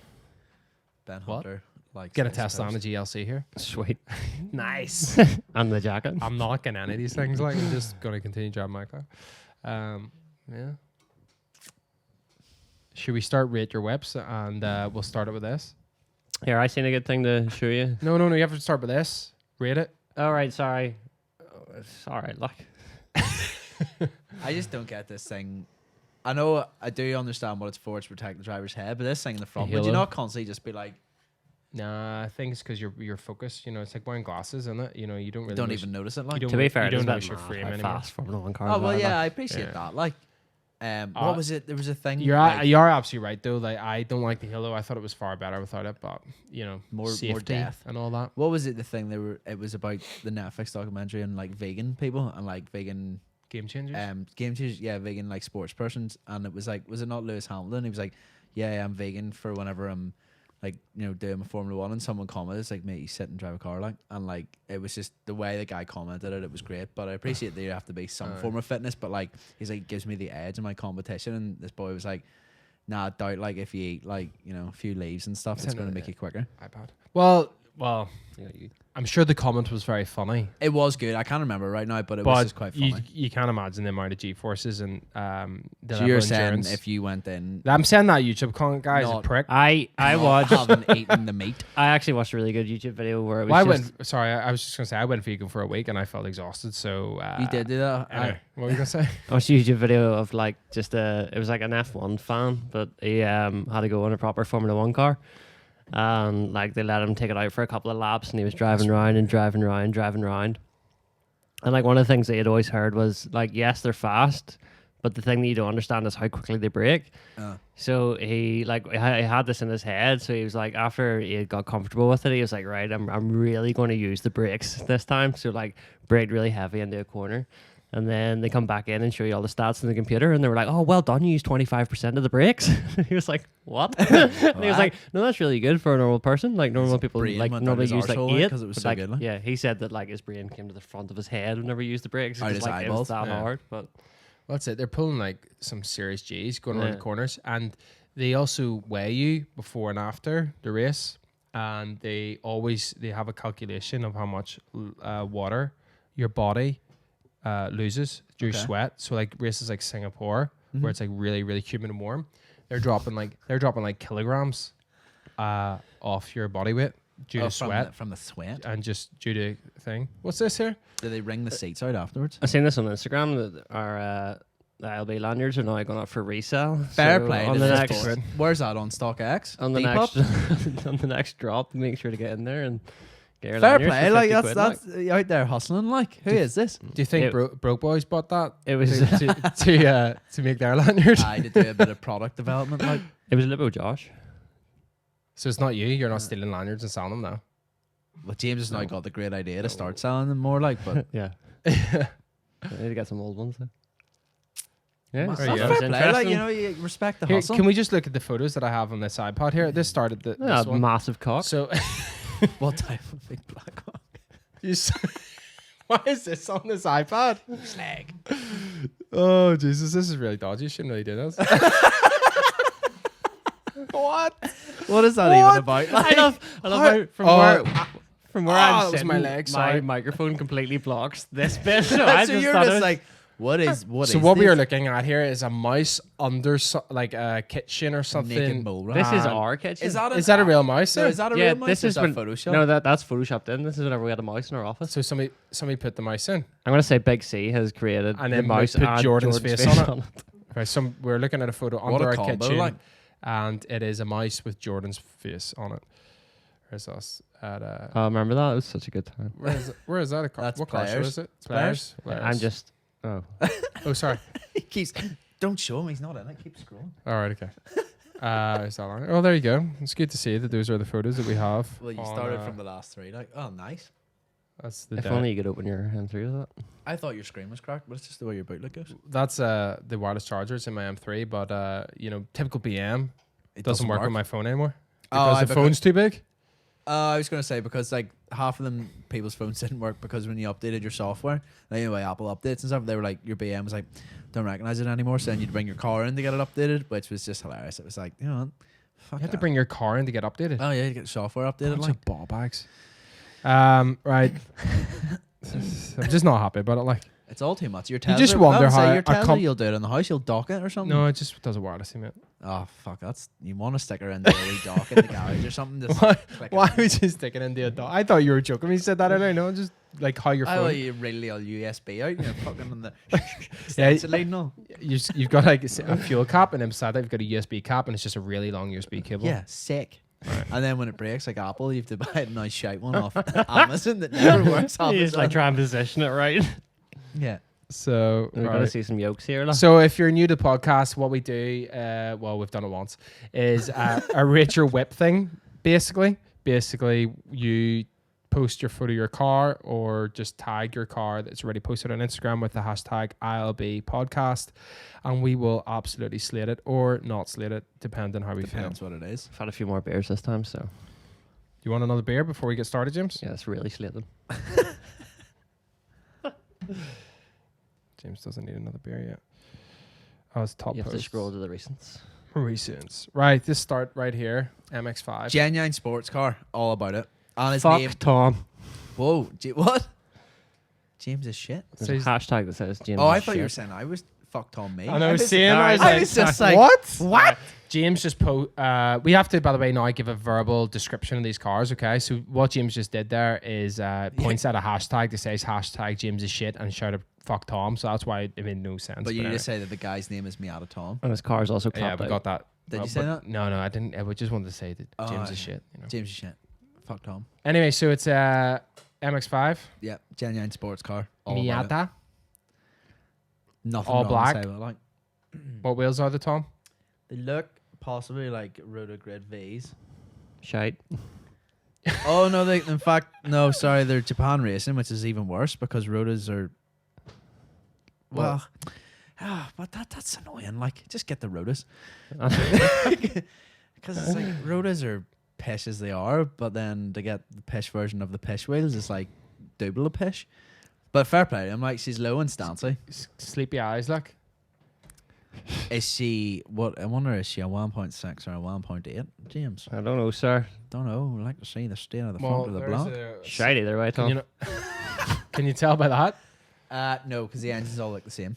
Ben What? Hunter, like get a Tesla and a GLC here. Sweet. Nice. And the jacket. I'm not getting any of these things. Like, I'm just gonna continue driving my car. Yeah. Should we start rate your whips, and we'll start it with this? Here, I seen a good thing to show you. No, you have to start with this. Rate it. All right, sorry. It's all right, look. I just don't get this thing. I know I do understand what it's for to protect the driver's head, but this thing in the front, would you halo. not constantly just be like, Nah, I think it's because you're focused. It's like wearing glasses, isn't it? You don't really don't notice- even notice it? you Like, don't To be fair, you it is don't a notice bit your mad frame how anymore. fast Formula 1 cars oh well, are, yeah, like. I appreciate Yeah. that. Like, what was it? There was a thing. You're like, you're absolutely right though. Like, I don't like the halo. I thought it was far better without it, but More safety death. and all that. What was it? The thing it was about the Netflix documentary and like vegan people and like vegan Game changers. game changers, yeah, vegan like sports persons, and it was like, was it not Lewis Hamilton? He was like, yeah, I'm vegan for whenever I'm like doing my Formula One, and someone commented, it's like, mate, you sit and drive a car, like, and like it was just the way the guy commented it was great. But I appreciate that you have to be some form of fitness, but like he's like, gives me the edge in my competition, and this boy was like, nah, I doubt like if you eat like a few leaves and stuff, it's Send going to it, make you quicker. iPad. Well, Well, You- I'm sure the comment was very funny. It was good. I can't remember right now, but it was just quite funny. You can't imagine the amount of G-forces and the So level you're of saying endurance. if you went in, I'm saying that YouTube comment guy is a Not- prick. I not watched. haven't eaten the meat. I actually watched a really good YouTube video where it was Well, I just, went. Sorry, I was just gonna say I went vegan for a week and I felt exhausted. So You did do that. Anyway, what were you gonna say? I watched a YouTube video of like just it was like an F1 fan, but he had to go in a proper Formula One car, and like they let him take it out for a couple of laps, and he was driving around and driving around. And like one of the things that he'd always heard was like, yes, they're fast, but the thing that you don't understand is how quickly they brake. So he had this in his head. So he was like, after he got comfortable with it, he was like, right, I'm really going to use the brakes this time. So like brake really heavy into a corner. And then they come back in and show you all the stats in the computer, and they were like, "Oh, well done, you used 25% of the brakes." He was like, "What?" And he was like, "No, that's really good for a normal person. Like normal people, brain like went normally down his use like arsehole, 8." 'cause it was but, so like, good, like. yeah, he said that like his brain came to the front of his head whenever he used the brakes. Out It was his like it was eyeballs. that Yeah. hard, but Well, that's it. They're pulling like some serious G's going around Yeah. the corners, and they also weigh you before and after the race, and they have a calculation of how much water your body loses through Okay. sweat. So like races like Singapore, where it's like really really humid and warm, they're dropping like kilograms off your body weight due to sweat from the sweat. and just due to thing. What's this here? Do they wring the seats out afterwards? I seen this on Instagram that our the ILB lanyards are now going up for resale. Fair So play. on to the this next sport. Where's that on StockX? on the Depop? next on the next drop, make sure to get in there and get your Fair lanyards play. for Like 50 that's quid, out there hustling. Like who is this? Do you think It- Broke Boys bought that It was to make their lanyard? I did do a bit of product development. Like it was Libo Josh. So it's not you. You're not stealing lanyards and selling them now. well, James has now got the great idea to start selling them more. Like, but Yeah. I need to get some old ones. Though. Yeah, that's There you fair go. play. Like interesting. you know, you respect the Here, hustle. can we just look at the photos that I have on this iPod here? This started this one. massive cock. So What type of big black one? you why is this on this iPad? Slag. Oh Jesus, this is really dodgy. You shouldn't really do this. What? What is that even about? Like, I love how from where Oh, I'm it was sitting, my leg, sorry. microphone completely blocks this bit. So, I so just you're thought it just was- like, what is So what we are looking at here is a mouse under like a kitchen or naked something. mole rat? this is and- our kitchen. Is that a real mouse? So there? is that a yeah, real mouse? this or is that when Photoshop? No, that's photoshopped in. This is whenever we had a mouse in our office. So somebody put the mouse in. I'm gonna say Big C has created And the then we mouse put and Jordan's face on it. it. Okay, we're looking at a photo What under a our combo, kitchen, like. and it is a mouse with Jordan's face on it. There's us at Oh, remember that? It was such a good time. where is that? A car? That's What car show Players. is it? It's Players. I'm just. Oh, Oh, sorry. He keeps. Don't show him. He's not in it. Keep scrolling. All right, okay. Is that on? Oh, there you go. It's good to see that those are the photos that we have. Well, you on, started from the last three. Like, oh, nice. That's the. if day. only you could open your hand through that. I thought your screen was cracked, but it's just the way your bootlook goes. That's the wireless chargers in my M3, but typical BM It doesn't work on my phone anymore Oh, because the phone's too big. I was gonna say because like half of them people's phones didn't work because when you updated your software, like, anyway, Apple updates and stuff, they were like your BM was like, don't recognize it anymore. So then you'd bring your car in to get it updated, which was just hilarious. It was like, you know, fuck You have to that. bring your car in to get updated. Oh yeah, you get the software updated. Bunch Like, of ball bags. Right. I'm just not happy about it. Like, it's all too much. Your Tesla. just wonder I would say how your a Tesla, you'll do it in the house. You'll dock it or something. no, it just doesn't wirelessly, mate. Oh fuck, that's you want to stick her in the wee dock in the garage or something. Just Why? click it Why in. would you stick it into a dog? I thought you were joking when you said that earlier. No, just like how your I thought phone. you really all USB out. You're fucking on the Yeah, extension line. No. You've got like a fuel cap, and inside that you've got a USB cap, and it's just a really long USB cable. Yeah, sick. And then when it breaks, like Apple, you have to buy a nice shite one off Amazon that never works. half You the just like time. try and position it right. Yeah. So We're gonna see some yolks here. Like. So if you're new to the podcast, what we do, well, we've done it once, is a rate your whip thing. Basically, you post your photo of your car or just tag your car that's already posted on Instagram with the hashtag ILB podcast, and we will absolutely slate it or not slate it, depending on how we Depends feel. what it is. I've had a few more beers this time, so You want another beer before we get started, James? yeah, it's really slating. James doesn't need another beer yet. Oh, it's top You have to posts. scroll to the recents. Recents. Right, this start right here. MX-5. Genuine sports car, all about it. On his Fuck name. Tom. Whoa, what? James is shit. There's a hashtag that says James. Oh, I is thought you were shit. saying I was fucked on me. I know, I was, same. I was just like, what? What? James just we have to, by the way, now give a verbal description of these cars, okay? So what James just did there is points out a hashtag that says hashtag James is shit and shout out fuck Tom. So that's why it made no sense. But you need anyway. to say that the guy's name is Miata Tom. And his car is also Yeah, clapped we out. got that. Did you say that? No, I didn't. I just wanted to say that Oh, James yeah. is shit. You know? James is shit. Fuck Tom. Anyway, so it's MX-5. Yeah, genuine sports car. All about it. Miata. Nothing all wrong black. To say about it, like. What wheels are the Tom? They look possibly like Rotogrid V's. Shite. Oh no, they in fact no, sorry, they're Japan Racing, which is even worse because Rotas are well but that's annoying. Like just get the Rotas. Because it's like Rotas are pish as they are, but then to get the pish version of the pish wheels is like double the pish. But fair play, I'm like she's low and stancy. Sleepy eyes, like. Is she what? I wonder is she a 1.6 or a 1.8? James, I don't know, sir. don't know. I'd like to see the state of the front of the block. Shite either way, Tom. Can you tell by that? No, because the engines all look the same.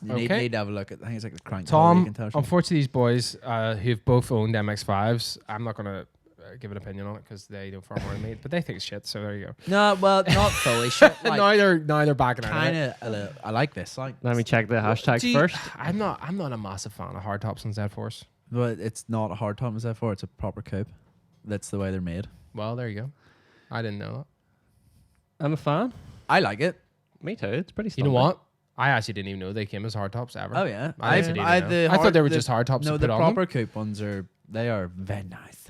You Okay. need to have a look at. I think it's like the crank. Tom, unfortunately, these boys who've both owned MX-5s, I'm not going to give an opinion on it because they know far more than me, but they think it's shit, so there you go. No, well, not fully shit. Like, neither backing out of kind it. of. I like this. Like, Let me check the hashtag Do you- first. I'm not a massive fan of hardtops on Z-Force. but it's not a hard top as for. It's a proper coupe. That's the way they're made. Well, there you go. I didn't know I'm a fan. I like it. Me too. It's pretty that. You know what? I actually didn't even know they came as hardtops ever. Oh yeah, I actually didn't know. I thought they were just hardtops No, to the put on them. proper coupe ones are. They are very nice.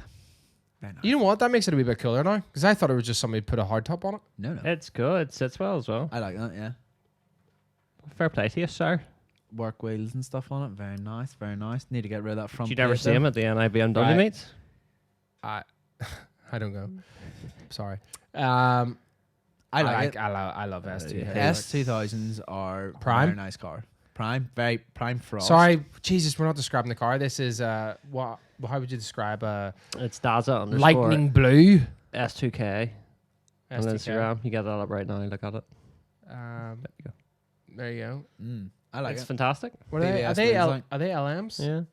Very nice. You know what? That makes it a wee bit cooler now because I thought it was just somebody put a hardtop on it. No. It's good. It sits well as well. I like that. Yeah. Fair play to you, sir. Work wheels and stuff on it. Very nice. Very nice. Need to get rid of that front. Did you never plate, see though. him at the NIBMW Right. meets? I don't go. Sorry. I like it. I love S2. yeah. S2000s are Prime? very nice car. Very prime frost. Sorry, Jesus, we're not describing the car. This is what? How would you describe a It's Daza _ lightning blue S2K on STK? Instagram. You get that up right now. Look at it. Um, There you go. there you go. I like It's it. fantastic. What are they? Are BBS they wheels, like. are they LMs?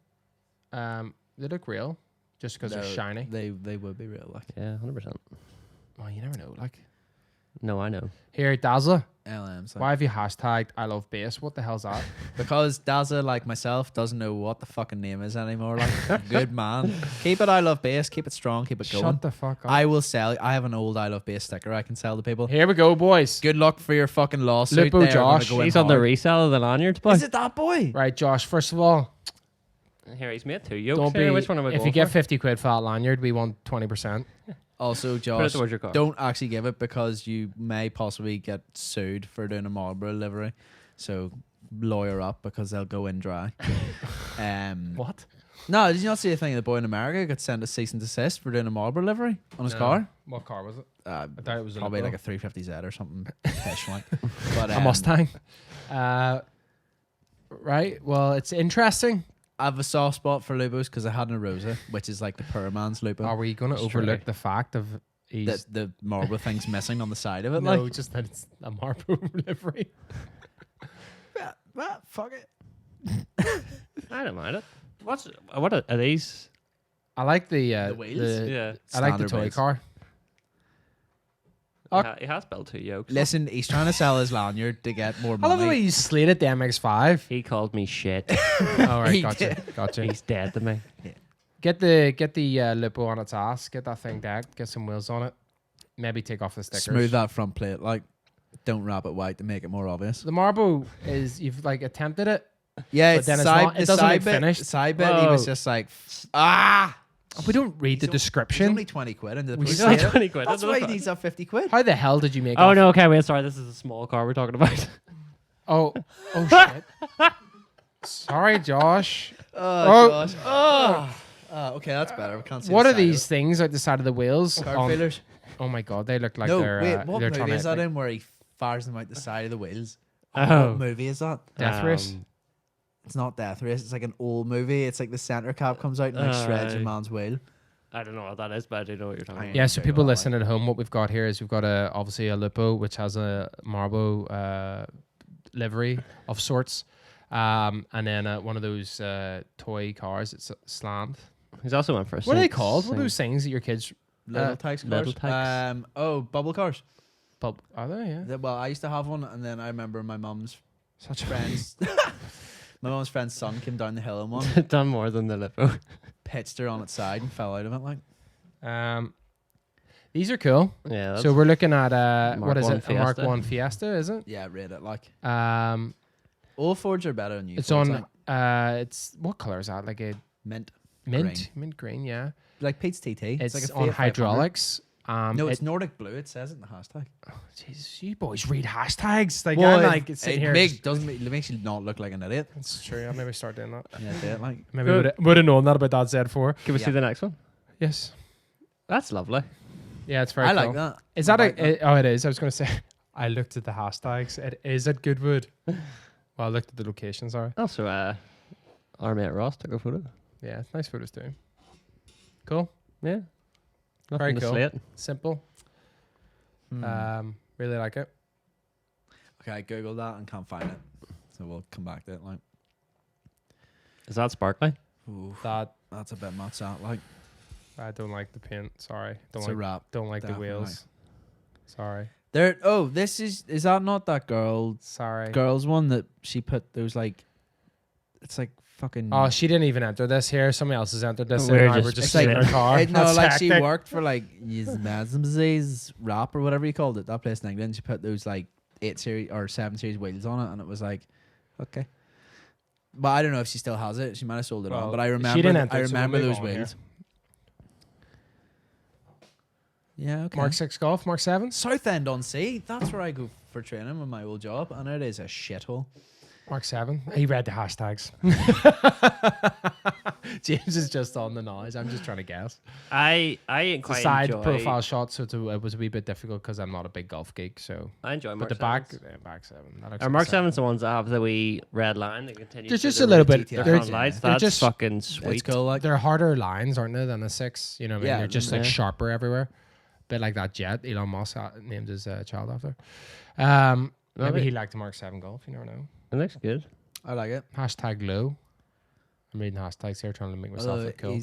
Yeah. They look real, just because they're No, shiny. They would be real like Yeah, 100%. Well, you never know. Like No, I know. here, Dazzler. LMs. Like. Why have you hashtagged I love bass? What the hell's that? Because Daza, like myself, doesn't know what the fucking name is anymore. Like, good man. Keep it I love bass. Keep it strong. Keep it going. Shut the fuck up. I will sell. I have an old I love bass sticker I can sell to people. Here we go, boys. Good luck for your fucking lawsuit. Lupo They are gonna Josh, go in He's on the hard. resale of the lanyards, boy. Is it that boy? Right, Josh. First of all, Here, he's made 2 yokes. don't Here. be. Which one am I If going you get for? 50 quid for that lanyard, we want 20%. Also, Put it Josh, towards your car. don't actually give it because you may possibly get sued for doing a Marlboro livery. So lawyer up because they'll go in dry. What? No, did you not see a thing? The boy in America got sent a cease and desist for doing a Marlboro livery on his No. car. What car was it? I thought it was a probably Lupo. like a 350Z or something. Pish like. But, A Mustang. Right. Well, it's interesting. I have a soft spot for Lubos because I had a Rosa, which is like the poor man's Lupo. Are we going to Stray. overlook the fact of he's The Marlboro thing's missing on the side of it. no, Like, just that it's a Marlboro livery. fuck it. I don't mind it. What are these? I like the wheels? Yeah. I like the Standard toy wheels. car. Oh. He has built 2 yokes. Listen, he's trying to sell his lanyard to get more I love the way money. you slated the MX-5. He called me shit. All right, He gotcha, gotcha. He's dead to me. Get the Lupo on its ass. Get that thing decked. Get some wheels on it. Maybe take off the stickers. Smooth that front plate. Like, don't wrap it white to make it more obvious. The Marlboro is you've like attempted it. Yeah, But it's then the it's side, not- it the doesn't side look bit. finished. The side bit, he was Whoa. just like, ah. We don't read the It's description. only 20 quid into the We post. still- 20 quid. That's why he needs that 50 quid. How the hell did you make? Oh off- no, okay, wait, sorry, this is a small car we're talking about. Oh shit. Sorry, Josh. Oh, gosh. Okay, that's better. We can't see What the are side of these things at the side of the wheels? it. Car on- failures? Oh my god, they look like No, they're wait, what they're movie trying is to that like, in where he fires them out the side of the wheels? Oh. What movie is that? Death Race. It's not Death Race. It's like an old movie. It's like the center cap comes out and like shreds your Aye. man's wheel. I don't know what that is, but I do know what you're talking about. Yeah, so Figure people it out, listening at home, what we've got here is we've got obviously a Lupo, which has a Marbo livery of sorts, and then one of those toy cars. It's slant. He's also went for a What are they sing- called? What are sing- those things that your kids? Little Tikes cars. Little Tikes. Bubble cars. Are they? Yeah. Well, I used to have one, and then I remember my mum's Such friends. My mum's friend's son came down the hill in one, done more than the Lipo. pitched her on its side, and fell out of it. Like, these are cool. Yeah. So we're looking at Mark what is 1 it? A Mark Fiesta. 1 Fiesta, is it? yeah, rate it. Like, Um, all Fords are better than new. it's Fords, on. like It's what color is that? Like a mint, mint green. Yeah. like Pete's TT. It's like a on Fiat 500. hydraulics. No, it's Nordic blue. It says it in the hashtag. Jesus, you boys read hashtags. Like Well, I'm it- like sitting here. it makes you not look like an idiot. It's true. I'll maybe start doing that. Yeah, do it, like. Maybe would have known that about that Z4. Can we Yeah. see the next one? Yes. That's lovely. Yeah, it's very I cool. like that. Is I that like that. oh, it is. I was going to say, I looked at the hashtags. It is at Goodwood. Well, I looked at the location, sorry. Also, our mate Ross took a photo. Yeah, nice photos too. Cool. Yeah. Nothing Very to cool. slate. Simple. Really like it. Okay, I googled that and can't find it, so we'll come back to it. Like, Is that sparkly? oof, That that's a bit much. That like, I don't like the paint. Sorry. Don't it's a like wrap. don't like the definitely. wheels. Sorry. There. Oh, this is that not that Sorry. girl's one that she put those like, it's like fucking. Oh, she didn't even enter this here. Somebody else has entered this. We're and I just- were just it's sitting in like- her car. No, That's like she hectic. worked for like Yzmazmz's Rap or whatever you called it. That place in England. She put those like 8 series or 7 series wheels on it, and it was like, okay. But I don't know if she still has it. She might have sold it Well, on. But I she remember. didn't enter, I so we'll remember move those on here. wheels. Yeah. Okay. Mark 6 Golf, Mark 7. Southend on Sea. That's where I go for training with my old job, and it is a shithole. Mark 7. He read the hashtags. James is just on the noise. I'm just trying to guess. I It's a quite side enjoy. profile shot, so it was a wee bit difficult because I'm not a big golf geek. So, I enjoy but Mark the back, 7s. back 7. That looks Our like Mark a 7. 7's the ones that have the wee red line that continues. There's to just the a little right bit. detail. The They're, front lights. they're That's just fucking It's sweet. cool. Like, they're harder lines, aren't they, than a 6? You know what I mean? Yeah, They're just like yeah. sharper everywhere. Bit like that jet Elon Musk named his child after. Maybe Maybe. he liked the Mark 7 Golf. You never know. It looks good. I like it. Hashtag low. I'm reading hashtags here, trying to make myself look cool.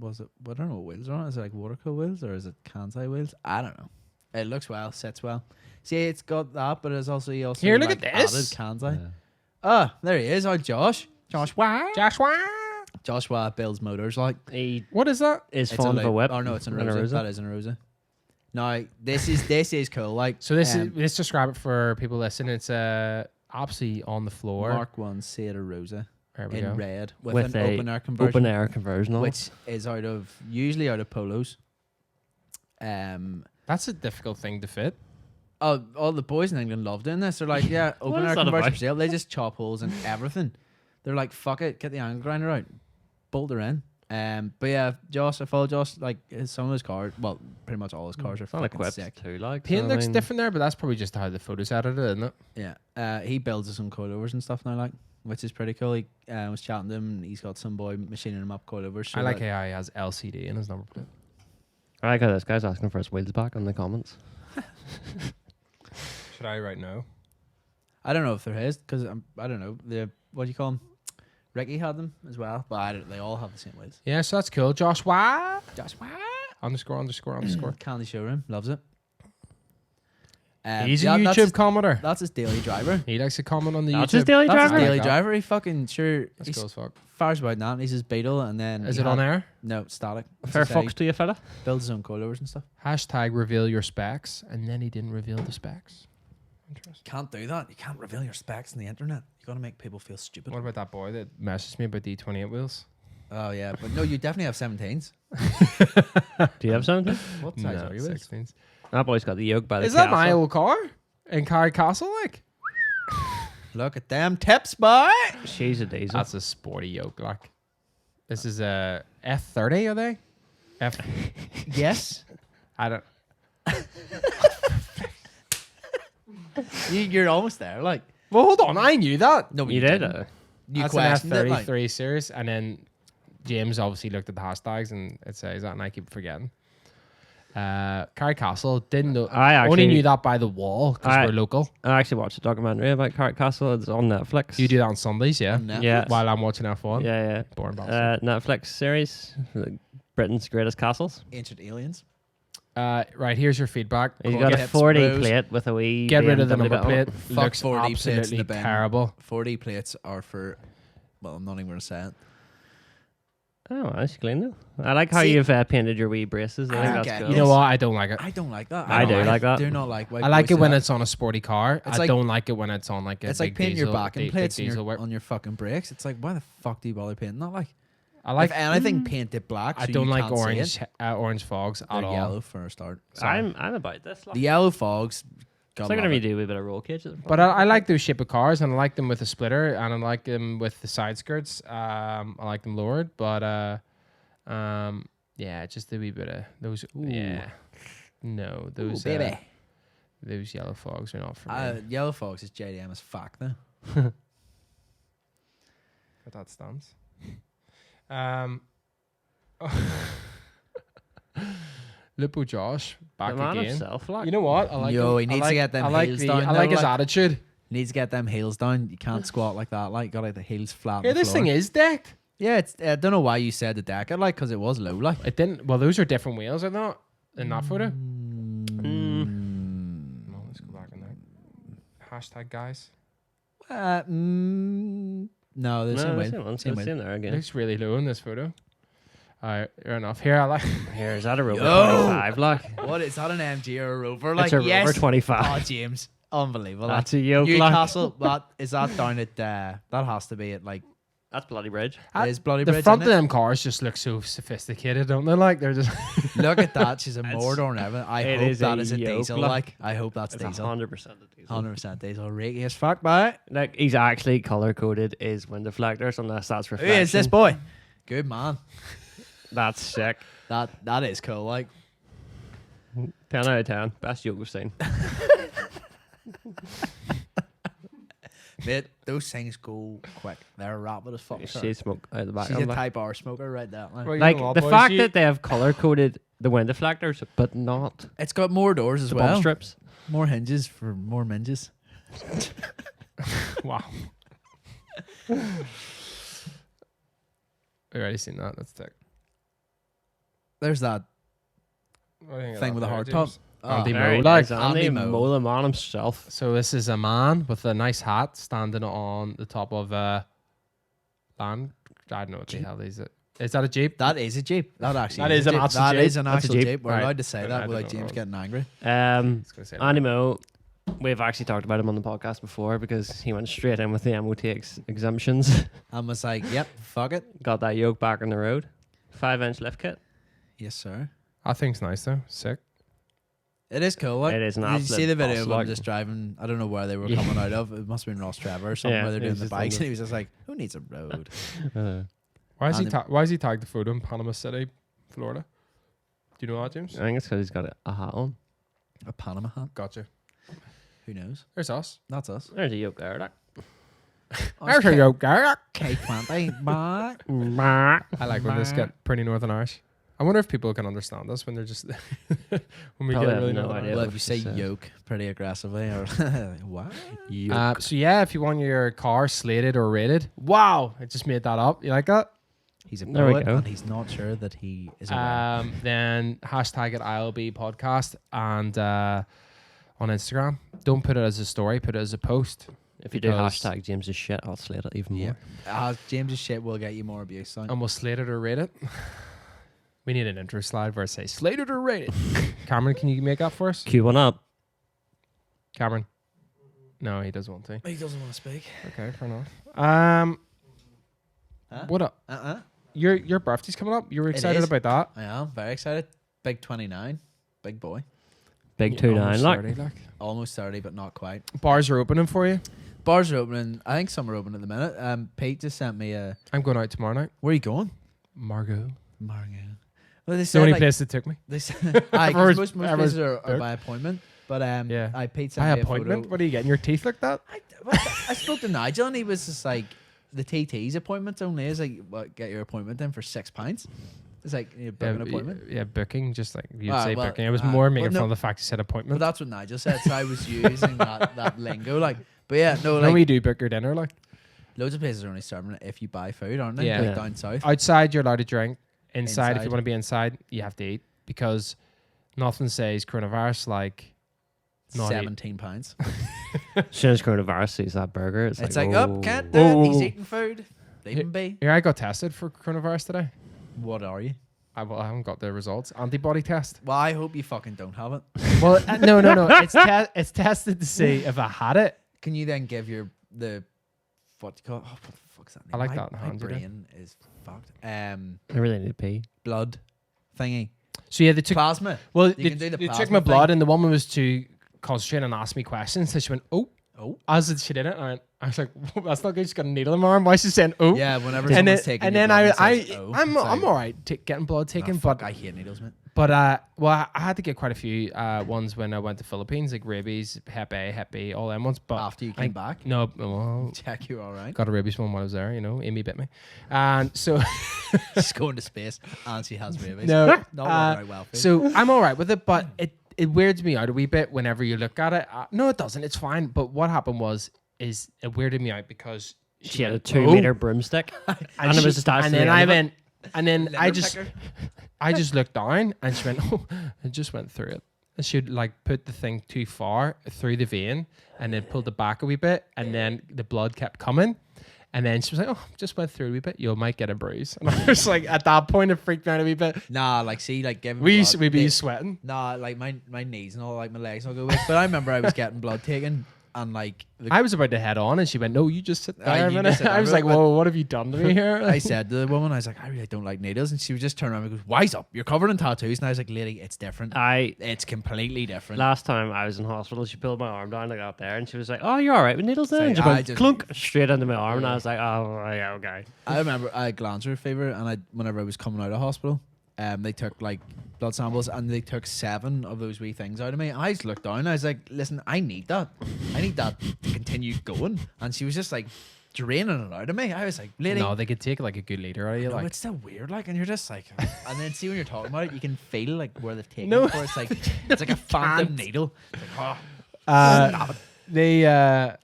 Was it? I don't know what wheels are on it. Is it like Waterco wheels or is it Kansai wheels? I don't know. It looks well, sits well. See, it's got that, but it's also Here, look like, at this. added Kansai. Oh, there he is. Oh, Josh. Joshua. Joshua. Joshua builds motors like. He What is that? is It's fond of a whip. Oh no, it's in and a Rosa. Rosa. That is in Rosa. Now this is cool. Like So this is let's describe it for people listening. It's absolutely on the floor. Mark 1 Sierra Rosa There we in go. red with With an a open air conversion, Open air conversion on it. which is usually out of polos. That's a difficult thing to fit. Oh, all the boys in England love doing this. They're like, yeah, open is air that conversion about? for sale. They just chop holes in everything. They're like, fuck it, get the angle grinder out, bolt her in. But yeah, Josh, I follow Josh. Like some of his cars, well, pretty much all his cars are It's not fucking equipped sick. too, like. Paint so I looks mean, different there, but that's probably just how the photos edited, isn't it? Yeah, he builds his own coilovers and stuff now, like, which is pretty cool. He was chatting to him, and he's got some boy machining him up coilovers. So I like that- how he has LCD in his number plate. I like how this guy's asking for his wheels back in the comments. Should I right now? I don't know if they're his because I don't know what do you call them? Ricky had them as well, but they all have the same wheels. Yeah, so that's cool. Joshua Joshua. ____. Candy showroom loves it. He's a yeah, YouTube commenter. That's his daily driver. He likes to comment on the That's YouTube. his daily That's his driver. daily like that. driver. He fucking sure. That's He cool as fuck. fires about that. And he's his Beetle, and then Is he it on had- air? No, static. As Fair I say, fucks to you, fella. builds his own coilovers and stuff. Hashtag reveal your specs, and then he didn't reveal the specs. Interesting. Can't do that. You can't reveal your specs on the internet. You got to make people feel stupid. What about that boy that messaged me about D28 wheels? Oh yeah, but no, you definitely have 17s. Do you have something? What size No, are you? with? 16s. That boy's got the yoke by the Is that my castle. old car in Carrick Castle? Like Look at them tips, boy. She's a diesel. that's a sporty yoke. Like this is a F30. Are they? F. Yes. I don't. You're almost there. Like Well, hold on. I knew that. no, You did didn't. it. You That's an questioned it. Like, F33 series, and then James obviously looked at the hashtags and it says that, and I keep forgetting. Carrickcastle, didn't know. I only actually- knew that by the wall because we're local. I actually watched a documentary about Carrickcastle. It's on Netflix. You do that on Sundays, yeah? Netflix. Yeah. While I'm watching F1. Yeah, Boring bastard. Netflix series, Britain's Greatest Castles. Ancient aliens. Right, here's your feedback. He's Cool. got a Get 40 Bros. plate with a wee. Get rid of the BMW number on it. plate. Fuck Looks 40 plates in absolutely the bin. terrible. 40 plates are for. Well, I'm not even going to say it. Oh, that's clean though. I like how See- you've painted your wee braces. I think that's Okay. cool. You know what? I don't like it. I don't like that. I do like that. Do not like. I like it when it's on a sporty car. It's I like- don't like it when it's on like a It's big like painting diesel, your backing big plates diesel work. on your fucking brakes. It's like, why the fuck do you bother painting that? Like, I like. if anything, paint it black. I so don't you like can't see orange it. orange fogs They're at all. yellow for a start. Sorry. I'm about this. Like. The yellow fogs. It's like whenever you do a bit of roll cage. But I like those shape of cars, and I like them with a splitter, and I like them with the side skirts. I like them lowered, but yeah, just a wee bit of those. Yeah, no, those baby. those yellow fogs are not for me. Yellow fogs is JDM as fuck though. But that stands. Lupo Josh back the man again. himself, like. You know what? I like. Yo, him. he needs I like, to get them I like heels the, down I though, like his like- attitude. Needs to get them heels down. You can't squat like that. Like, got like the heels flat. on Here, the this floor. thing is decked. Yeah, it's. I don't know why you said the deck. I like because it was low. Like. It didn't. Well, those are different wheels, are they not? In that photo. Mm. No, let's go back in there. Hashtag guys. No, there's No, same way. same one. Same way. Same there again. Looks really low in this photo. Alright, fair enough. Here I like. Here, is that a Rover Yo! 25? Like, What is that? An MG or a Rover? Like, it's a yes. Rover 25. Oh, James, unbelievable. That's like, a yoke. Like. Newcastle. That is that down at. That has to be at like. That's Bloody Bridge. Is Bloody The Bridge. front of Isn't them cars just look so sophisticated, don't they? Like they're just. it? Look at that. She's a It's- Mordor and everything. I it hope is that a is a yoke, diesel. like. Like, I hope that's It's diesel. 100% a diesel. 100% diesel. Reeky as fuck, by Like, he's actually color coded his window deflectors, unless that's Who reflection. is this boy? Good man. That's sick. That is cool. Like, 10 out of 10. Best yoke we've seen. mate, those things go quick. They're rapid as fuck. She smoke out the back. She's of a them, like. type R smoker right there. Like. Well, you Like know what, the boys, fact you- that they have color coded the window deflectors, but not It's got more doors as the well. bump strips. More hinges for more minges. Wow. I already seen that. That's tick. There's that What do you think of thing that with the there, hard James? top. Andy Mo, Very like. nice. Andy Andy Mo. Mo, the man himself. So this is a man with a nice hat standing on the top of a land. I don't know what the hell is it. Is that a Jeep? That is a Jeep. That actually That is is a an Jeep. actual That Jeep. is an That's a actual Jeep. Jeep. We're Right. allowed to say I that don't without know. James getting angry. I was gonna say that. Andy Mo, we've actually talked about him on the podcast before because he went straight in with the MOT exemptions. And was like, yep, fuck it. Got that yoke back on the road. 5-inch lift kit. Yes, sir. I think's nice though. Sick. It is cool. Like, It is an did you absolute see the video boss, of him like. just driving? I don't know where they were Yeah. coming out of. It must have been Ross Trevor or something Yeah, where they're he doing was the just on bikes. the- And he was just like, who needs a road? Why is he? Andy- Why is he tagged the photo in Panama City, Florida? Do you know that, James? I think it's because he's got a hat on. A Panama hat? Gotcha. Who knows? There's us. That's us. There's a yoke there. Like. There's a yoke, Garrett. K20. Bye. I like when this get pretty Northern Irish. I wonder if people can understand us when they're just when we Probably get have really no Northern idea. Irish. Well, if you say It's, yoke pretty aggressively or what? So yeah, if you want your car slated or rated, wow, I just made that up. You like that? He's a There we poet go. and he's not sure that he is aware. Then hashtag it ILB podcast and on Instagram. Don't put it as a story, put it as a post. If you do Because- hashtag James is shit, I'll slate it even Yeah. more. James's shit will get you more abuse. Son. And we'll slate it or rate it. We need an intro slide where it says slated or rated. Cameron, can you make that for us? Cue one up. Cameron. No, he doesn't want to. He doesn't want to speak. Okay, fair enough. Huh? What up? Your birthday's coming up. You were excited is. about that. I am very excited. Big 29. Big boy. Big Yeah, 2-9. almost Like, 30, like. Almost 30, but not quite. Bars are opening for you. Bars are opening. I think some are open at the minute. Pete just sent me a. I'm going out tomorrow night. Where are you going? Margot. Margo. Well, they It's the said only like, place that took me. they said, aye, 'cause Everyone's- most everyone's places are booked. by appointment. But Yeah. Pete sent By me appointment? a What are you getting? Your teeth like that? photo. I spoke to Nigel and he was just like, the TT's appointments only is like get your appointment in for £6. It's like you book an appointment. Yeah, booking, just like you'd Ah, say well, booking. I was more making no, fun of the fact you said But appointment. that's what Nigel said, so I was using that lingo. Like, but yeah, no, No, like we do book your dinner. Like loads of places are only serving it if you buy food, aren't they? Yeah. Like Yeah. down south. outside, you're allowed to drink. Inside, if Inside. you want to be inside, you have to eat because nothing says coronavirus like not eat. £17. As soon as coronavirus sees that burger, it's Like, oh, can't do it. He's Oh. eating food. Leave him be. Yeah, I got tested for coronavirus today. What are you? I haven't got the results. Antibody test. Well, I hope you fucking don't have it. Well, no. It's tested to see if I had it. Can you then give the what do you call it? Oh, what the fuck's that name? I like my, that My hand you did. brain is fucked. I really need to pee. Blood thingy. So yeah, they took. Plasma. Well, You can do the they took plasma my blood, thing. and the woman was to concentrate and ask me questions. So she went, "Oh," Oh. as she did it. And I was like, "That's not good." She's got a needle in my arm. Why is she saying, "Oh"? Yeah, whenever And then, someone's taking and your then blood I, and says, oh, I'm it's I'm like, all right getting blood taken, "Oh, fuck, but I hate needles, man. well, I had to get quite a few ones when I went to Philippines, like rabies, Hep A, Hep B, all them ones. But After you came back, no, well, check you all right. got a rabies one while I was there. You know, Amy bit me, and so She's going to space and she has rabies. no, Not working out well for you. so I'm all right with it, but it weirds me out a wee bit whenever you look at it. No, it doesn't. It's fine. But what happened is it weirded me out because She had a went, 2 meter broomstick, and it was attached. and to then the I end of it. went, and then I Liver just. picker. I just looked down and she went, oh, it just went through it. And she'd like put the thing too far through the vein and then pulled it back a wee bit and then the blood kept coming. And then she was like, oh, just went through a wee bit. You might get a bruise. And I was like, at that point, it freaked me out a wee bit. Nah, like see, like giving We blood, be they- sweating. Nah, like my knees and all, like my legs will go weak. But I remember I was getting blood taken and like I was about to head on and she went, no, you just sit there a you minute. just sit I was there, like, but- whoa, what have you done to me here? I said to the woman, I was like, I really don't like needles. And she would just turn around and goes, wise up, you're covered in tattoos. And I was like, lady, it's different. It's completely different. Last time I was in hospital, she pulled my arm down like up there, and she was like, "Oh, you're all right with needles then?" Like, And she I went just- clunk straight into my arm, and I was like, "Oh, yeah, okay." I remember I had glandular fever, and whenever I was coming out of hospital, they took like blood samples, and they took 7 of those wee things out of me. I just looked down, and I was like, listen, I need that to continue going. And she was just like draining it out of me. I was like, lady, No, they could take like a good liter out of you. no, Like, it's so weird, like, and you're just like, and then see when you're talking about it, you can feel like where they've taken No. it for. It's like a phantom needle. It's like, they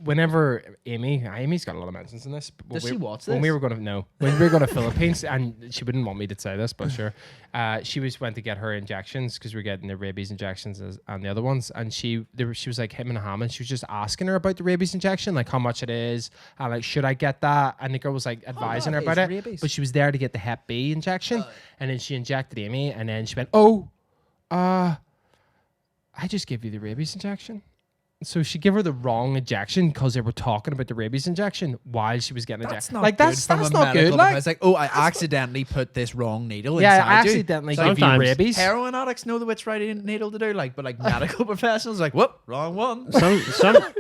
whenever Amy's got a lot of mentions in this. Does she watch When we this? were going to Philippines, and she wouldn't want me to say this, but sure, she went to get her injections because we're getting the rabies injections and the other ones, and she was like him and a ham, and she was just asking her about the rabies injection, like how much it is, and like should I get that, and the girl was like advising her that about is it, rabies. but she was there to get the Hep B injection, and then she injected Amy, and then she went, I just gave you the rabies injection. So she gave her the wrong injection because they were talking about the rabies injection while she was getting That's injected. not Like good that's from a not good. medical Like device. Like, oh, I accidentally put this wrong needle yeah, inside I you. accidentally It's gave like you sometimes rabies. heroin addicts know which right needle to do, like, but like medical professionals, like, whoop, wrong one. Some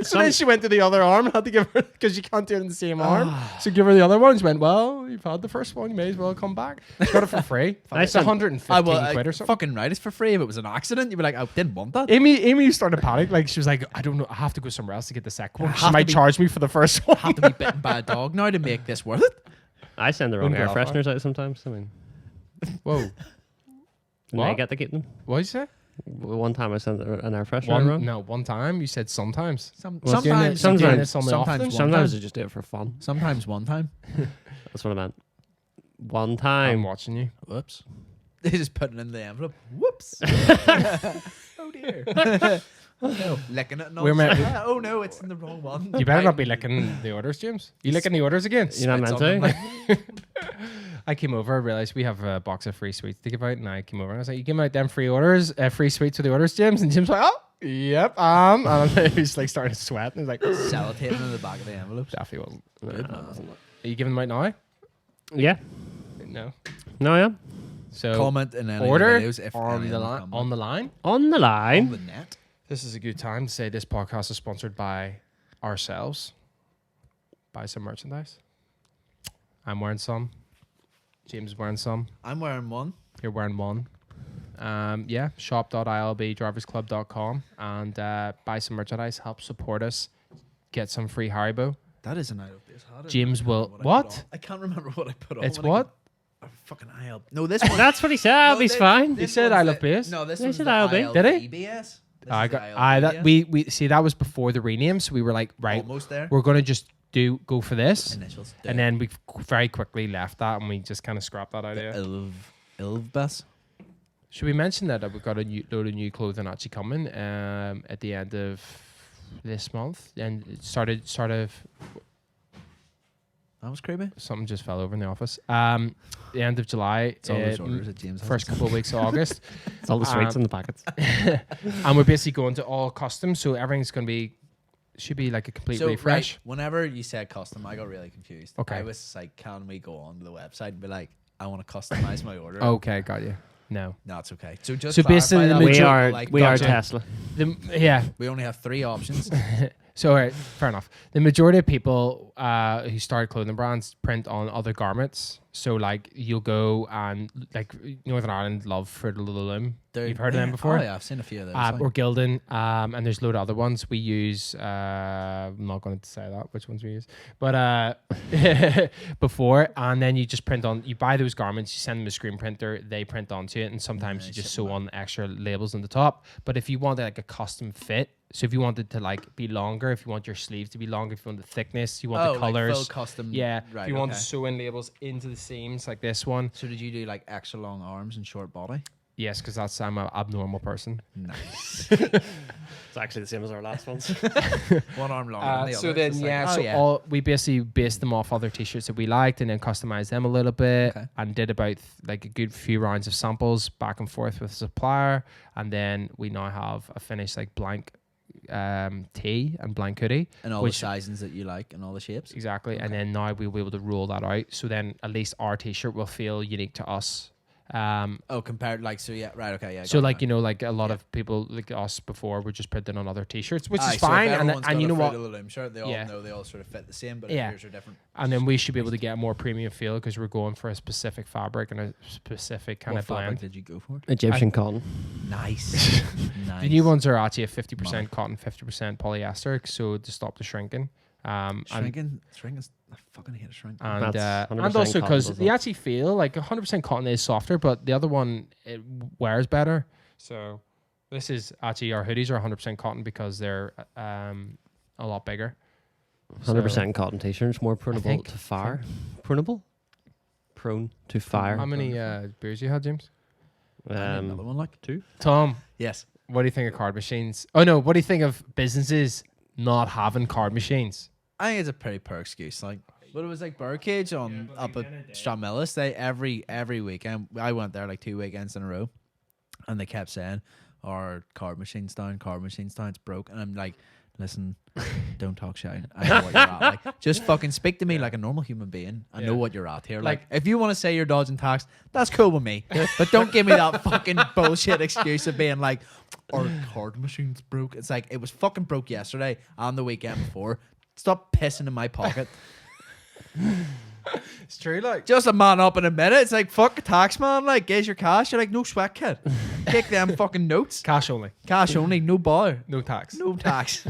So then she went to the other arm and had to give her because you can't do it in the same arm. So give her the other one. She went, well, you've had the first one, you may as well come back. She got it for free. It's said- 115 quid or something. Fucking right, it's for free. If it was an accident, you'd be like, I didn't want that. Amy started to panic. Like she was like, I don't know, I have to go somewhere else to get the second one. have She to might be- charge me for the first one. Have to be bitten by a dog now to make this worth it. I send the wrong air Wouldn't go that fresheners out sometimes. I mean, Whoa. didn't I What? get to keep them? What did you say? One time I sent an air freshener wrong. One time. You said sometimes. Well, Sometimes, sometimes- doing this on the sometimes, often? one Sometimes time. I just do it for fun. Sometimes one time. That's what I meant. One I'm time. watching you. Whoops. They just put it in the envelope. Whoops. Oh dear. Oh no. Licking it and all. We're meant- Oh no, it's in the wrong one. You better not be licking the orders, James. You licking the orders again? You're not Spits meant on to. them, I came over, I realized we have a box of free sweets to give out, and I came over and I was like, you give out them free orders, free sweets with the orders, James? And Jim's like, oh, yep, and he's like starting to sweat, and he's like, Sellotaping in the back of the envelope. Daffy wasn't. Good. Are you giving them out now? Yeah. No. No, yeah. So Comment in any order of the videos if on any the of them line. come On up. the line. On the On line. the net. This is a good time to say this podcast is sponsored by ourselves. Buy some merchandise. I'm wearing some. James is wearing some. I'm wearing one. You're wearing one. Yeah, shop.ilbdriversclub.com and buy some merchandise. Help support us. Get some free Haribo. That is an ILB. James will what? I can't remember what I put on. It's what? Fucking ILB. No, this one. That's what he said. He's fine. He said I love bass. No, this He one's said the ILB. Did he? BS. I got that we see that was before the rename, so we were like, right, Almost there. we're gonna just go for this, Initials. and then we very quickly left that and we just kind of scrapped that idea. ILB. Should we mention that we've got a load of new clothing actually coming at the end of this month, and it started sort of That was creepy. something just fell over in the office. The end of July, It's all those orders that James has. first couple of weeks of August, It's all the sweets in the packets. and we're basically going to all custom, so everything's going to be should be like a complete refresh. Right, whenever you said custom, I got really confused. Okay. I was like, can we go on to the website and be like, I want to customize my order? Okay, got you. No, it's okay. So just So basically clarify the that major- We are gotcha. Tesla. yeah. We only have 3 options. So, all right, fair enough. The majority of people who start clothing brands print on other garments. So, like, you'll go and, like, Northern Ireland love Fruit of the Loom. You've heard of them before? Oh, yeah, I've seen a few of those. Or Gildan, and there's a load of other ones. We use, I'm not going to say that, which ones we use, but before, and then you just print on, you buy those garments, you send them a screen printer, they print onto it, and sometimes you just sew on extra labels on the top. But if you wanted like a custom fit, so if you wanted to like be longer, if you want your sleeves to be longer, if you want the thickness, you want the colors. Like full custom. Yeah, Right, if you want okay. to sew in labels into the seams like this one. So did you do like extra long arms and short body? Yes, because I'm an abnormal person. Nice. It's actually the same as our last ones. One arm longer than the So other. then, It's like, so all, we basically based them off other t-shirts that we liked and then customized them a little bit Okay. and did about like a good few rounds of samples back and forth with the supplier. And then we now have a finished like blank tee and blank hoodie. and all which- the sizings that you like and all the shapes. Exactly. And Okay. then now we'll be able to roll that out. So then at least our t-shirt will feel unique to us. Oh, compared like so, yeah, right, okay, yeah. So got like, it. you know, like a lot Yeah. of people like us before were just printing on other t-shirts, which Aye, is so if fine. everyone's And got you a know Fruit what? of the Loom shirt, they all Yeah. know they all sort of fit the same, but Yeah. yours are different. And then we should be able to get a more premium feel because we're going for a specific fabric and a specific kind What of fabric blend. did you go for? Egyptian cotton. Nice. Nice. The new ones are actually a 50% Mad. cotton, 50% polyester, so to stop the shrinking. Shrinking. I fucking hate shrinking. And That's and 100% also because cotton, they doesn't it? actually feel like 100% cotton is softer, but the other one it wears better. So this is actually our hoodies are 100% cotton because they're a lot bigger. 100% cotton t-shirts, more prunable think- to fire. Prunable? Prone to fire. How many beers you had, James? Another one like 2. Tom, yes. what do you think of card machines? Oh no, what do you think of businesses not having card machines? I think it's a pretty poor excuse. Like, but it was like Birdcage on up at Stranmillis. They every weekend. I went there like 2 weekends in a row, and they kept saying, "Our card machine's down. Card machine's down. It's broke." And I'm like, "Listen, don't talk shit. I know what you're at. Like, just fucking speak to me like a normal human being. I know Yeah. what you're at here. Like- Like, if you want to say you're dodging tax, that's cool with me. But don't give me that fucking bullshit excuse of being like, our card machine's broke. It's like, it was fucking broke yesterday and the weekend before. Stop pissing in my pocket. It's true, like Just a man up and admit it. It's like, fuck a tax man. Like, here's your cash. You're like, no sweat, kid. Take them fucking notes. cash only, Cash only, no bother. no tax. No tax.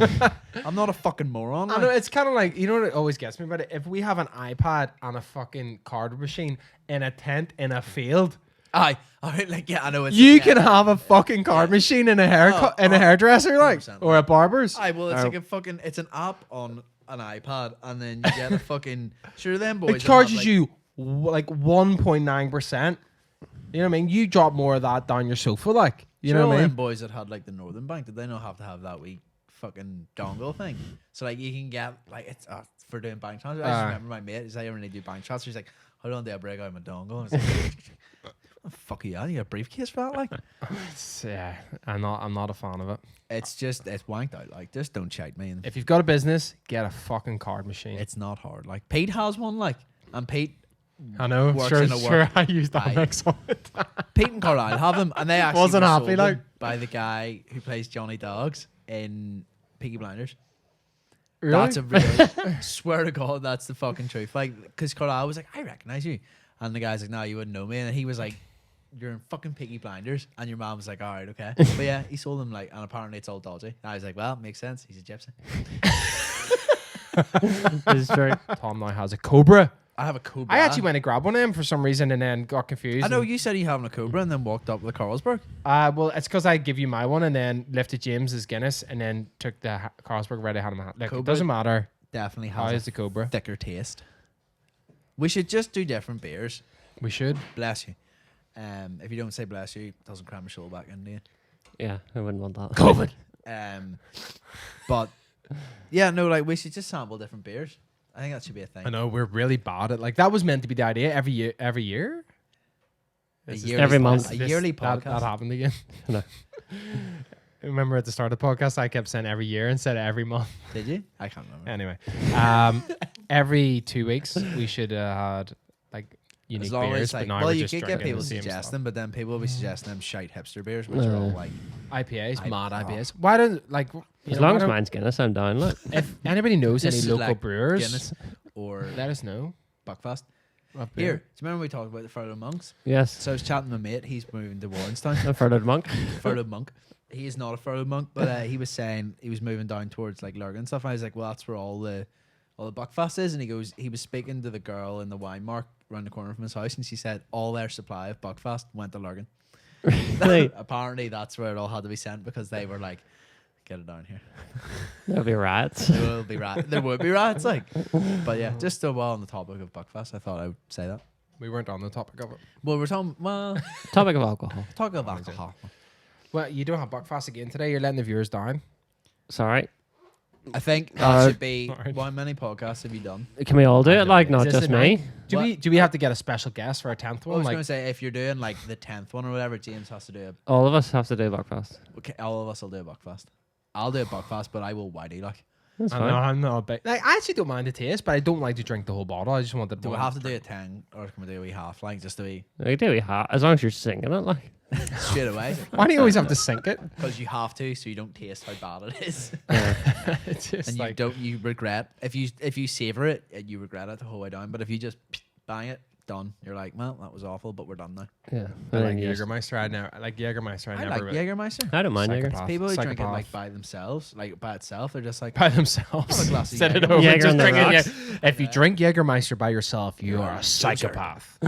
I'm not a fucking moron. I like. know it's kind of like, you know what always gets me about it? If we have an iPad and a fucking card machine in a tent in a field, Aye. Like, yeah, I know it's you yeah. can have a fucking card machine in a Oh, hairdresser, like 100%. or a barber's. Aye, well, it's Oh. like a fucking, it's an app on an iPad, and then you get a fucking, sure, them boys. It will charges have, like, you like 1.9%. You know what I mean? You drop more of that down your sofa, like you sure know all what I them mean? boys that had like the Northern Bank, did they not have to have that wee fucking dongle thing? So like you can get like it's for doing bank transfers. I just remember my mate. He's like, I really do bank transfers. He's like, hold on, do I break out my dongle? And it's like, what the fuck are you at? You got a briefcase for that? Like, Yeah, I'm not a fan of it. it's wanked out. Like, just don't shite me. And If you've got a business, get a fucking card machine. it's not hard. Like Pete has one. Like, and Pete. I know. Works Sure, in a sure. work- I used that Aye. mix on it. Pete and Carlisle have them, and they actually Wasn't were happy, sold like. them by the guy who plays Johnny Dogs in Peaky Blinders. Really? That's a real. Swear to God, that's the fucking truth. Like, because Carlisle was like, I recognize you, and the guy's like, no, you wouldn't know me, and he was like, you're in fucking Peaky Blinders, and your mom was like, all right, okay, but yeah, he sold them like, and apparently it's all dodgy. And I was like, well, makes sense. He's a gypsy. This is true. Tom now has a Cobra. I have a Cobra. I actually went to grab one of them for some reason and then got confused. I know and- you said you having a Cobra and then walked up with the Carlsberg. Well, it's because I give you my one and then lifted James's Guinness and then took the Carlsberg right hand in my hand. Like, it Cobra doesn't matter Definitely how has is the Cobra. thicker taste. We should just do different beers. We should. Bless you. If you don't say bless you, it doesn't cram your soul back into you. Yeah, I wouldn't want that. COVID. But yeah, no, like we should just sample different beers. I think that should be a thing. I know we're really bad at like that was meant to be the idea every year. Every year. A This is- yearly Every pod- month. A This- yearly that podcast. happened again. No. Remember at the start of the podcast, I kept saying every year instead of every month. Did you? I can't remember. Anyway, every 2 weeks we should have had like unique As long beers, as but like, now well, we're you just could get drinking people the to same suggest stuff. them, but then people will be suggesting them shite hipster beers, which are all like IPAs, mad oh. IPAs. Why don't like As long as mine's Guinness, I'm down. Look. if anybody knows This any is local like brewers, Guinness or let us know. Buckfast. What Here, beer. do you remember we talked about the Furloughed Monks? Yes. So I was chatting to my mate. He's moving to Warrenstown. A furthered monk. Furloughed Monk. He is not a furloughed monk, but he was saying he was moving down towards like Lurgan and stuff. And I was like, well, that's where all the Buckfast is. And he goes, he was speaking to the girl in the wine mark around the corner from his house, and she said all their supply of Buckfast went to Lurgan. Really? Apparently, that's where it all had to be sent because they were like, get it down here. There'll be rats. There will be there would be rats, like. But yeah, just still while on the topic of Buckfast, I thought I would say that. We weren't on the topic of it. Well, we're talking Topic of alcohol. talking of alcohol. Well, you don't have Buckfast again today. You're letting the viewers down. Sorry. I think that should be Alright. how many podcasts have you done? Can we all do it? Like, not Is this just the me. ninth? Do What? we have to get a special guest for our 10th I one? was Like, going to say if you're doing like the 10th one or whatever, James has to do it. All of us have to do Buckfast. Okay, all of us will do a Buckfast. I'll do a Buckfast, but I will whitey like. That's I'm fine. not, I'm not a big, like, I actually don't mind the taste, but I don't like to drink the whole bottle. I just want the. Do we have to do a 10 or can we do a wee half like just to be We do we ha- as long as you're singing it, like. straight away? Why do you always have to sink it? Because you have to, so you don't taste how bad it is, It's just and like, you regret if you savor it, you regret it the whole way down. But if you just bang it, done. You're like, well, that was awful, but we're done now. Yeah. I And like then you just- Jägermeister. I like Jägermeister. I I never like Jägermeister. I don't mind Jaeger. Psychopath. People who drink it Psychopath. like by themselves, like by itself, they're just like, by themselves. Have a glass of Set it Jäger. over. Jäger just on the drinking rocks. Jä- If you drink Jägermeister by yourself, you You're are a a psychopath.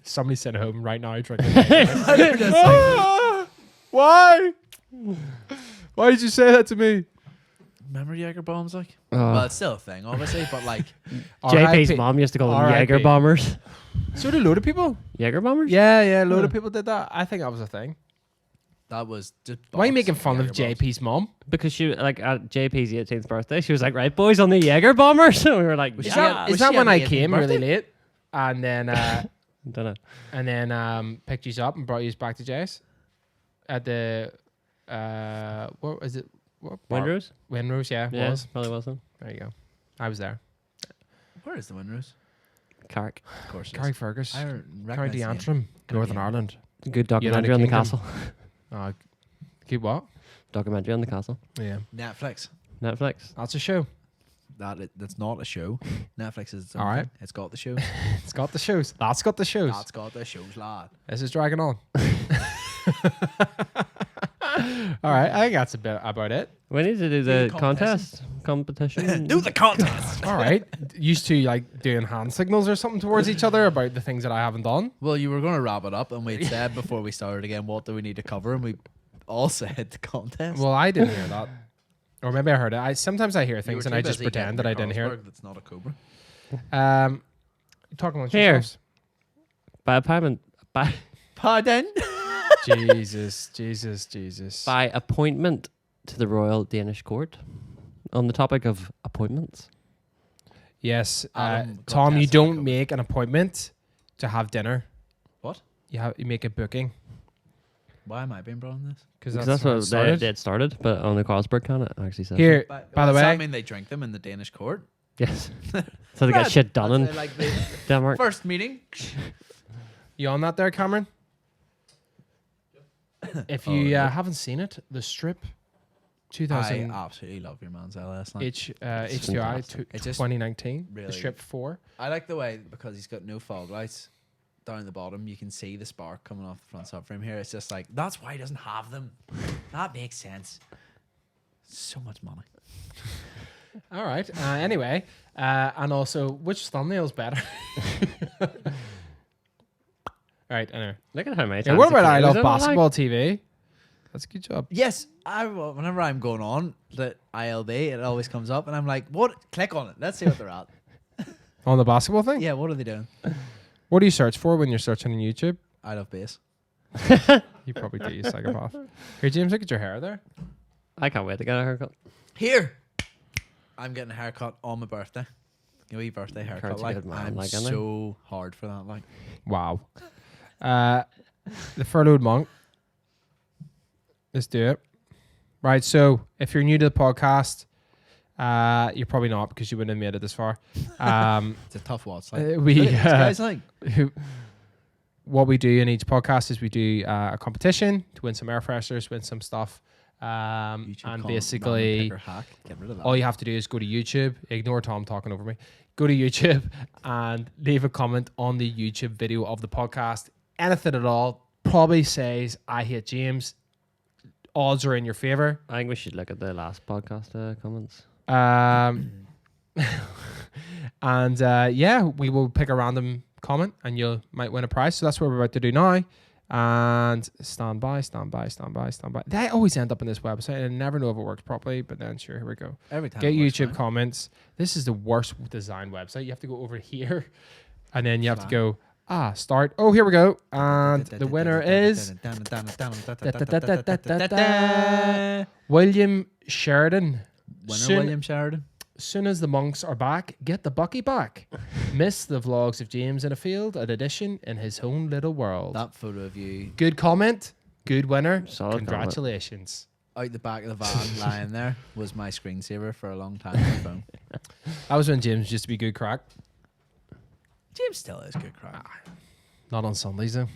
Somebody sitting home right now drinking. Why? Why did you say that to me? remember Jaeger bombs? Like, Oh. well, it's still a thing, obviously, but like, JP's RIP. mom used to call them R.I.P. Jaeger bombers. So did a load of people. Jaeger bombers? Yeah, a load of Huh. people did that. I think that was a thing. that was just. Why are you box making fun of Jaeger bombs. JP's mom? Because she, like, at JP's 18th birthday, she was like, right, boys, on the Jaeger bombers. And we were like, Was Is she yeah. at- that she when at I the 18th came really birthday? late, and then Don't know. picked you up and brought you back to Jay's at the what was it? What bar? Windrose? Windrose, yeah, Yeah, was. probably wasn't. There you go. I was there. Where is the Windrose? Carrick. Of course, it is. Carrickfergus, I recognize County the name. Antrim, Northern Antrim. Ireland. Good documentary on the Kingdom. castle. Keep what? Documentary on the castle. Yeah, Netflix. Netflix. that's a show. That's not a show. Netflix is its own All right. thing. It's got the show. It's got the shows. That's got the shows. That's got the shows, lad. This is dragging on. All right, I think that's a bit about it. We need to do the the contest. Competition. Do the contest. All right, used to like doing hand signals or something towards each other about the things that I haven't done. Well, you were going to wrap it up, and we'd said before we started again, what do we need to cover? And we all said the contest. Well, I didn't hear that, or maybe I heard it. Sometimes I hear You things were and too I just busy pretend that getting I your didn't hear Carlsberg That's not a Cobra. it. Talking about Here. yourselves. By appointment. By Pardon? Jesus. by appointment to the Royal Danish Court. On the topic of appointments. Yes, Adam got Tom, you tested for don't COVID. make an appointment to have dinner. What? You make a booking Why am I being brought in this? because Because that's, that's how it what started. they started, but on the Carlsberg can it actually says. Here, By by the does that way, mean they drink them in the Danish court? Yes. So they get shit done in That's like the Denmark. first meeting. you on that there, Cameron? If Oh, you no. haven't seen it, The Strip, I 2000 absolutely love your man's LS. Like. H2I fantastic. It just 2019, really- The Strip 4. I like the way because he's got no fog lights down the bottom. You can see the spark coming off the front subframe here. It's just like that's why he doesn't have them. That makes sense. So much money. All right. Anyway, and also, which thumbnail's better? All right. Anyway. Look at how many Yeah, times. what the about I clothes Love are, like. Basketball TV? That's a good job. Yes, whenever I'm going on the ILB, it always comes up, and I'm like, "What? Click on it. Let's see what they're at." On the basketball thing? Yeah, what are they doing? What do you search for when you're searching on YouTube? I love bass. You probably do, you psychopath. Here, James, look at your hair there. I can't wait to get a haircut. Here, I'm getting a haircut on my birthday. You know, birthday haircut. Kurt's a Like, good man, I'm like, isn't he? so hard for that. Like, Wow. The Furloughed Monk. Let's do it. Right, so if you're new to the podcast, you're probably not because you wouldn't have made it this far. it's a tough watch. Like, We look at these guys, like, what we do in each podcast is we do a competition to win some air fresheners, win some stuff, and YouTube comment, basically random pick or hack. Get rid of that. all you have to do is go to YouTube. Ignore Tom talking over me. Go to YouTube and leave a comment on the YouTube video of the podcast. Anything at all. Probably says I hate James. Odds are in your favor. I think we should look at the last podcast comments. And yeah, we will pick a random comment and you might win a prize. So that's what we're about to do now. And stand by. They always end up on this website and I never know if it works properly, but then sure, here we go. Every time. Get it works YouTube fine. comments. This is the worst design website. You have to go over here and then you have to go, start. Oh, here we go. And the winner is William Sheridan. Winner William Sheridan. Soon as the monks are back, get the bucky back. Miss the vlogs of James in a field, an edition in his own little world. That photo of you Good comment. Good winner. Solid Congratulations. out the back of the van lying there was my screensaver for a long time on my phone. That was when James used to be good crack. James still is good crack. Not on Sundays though.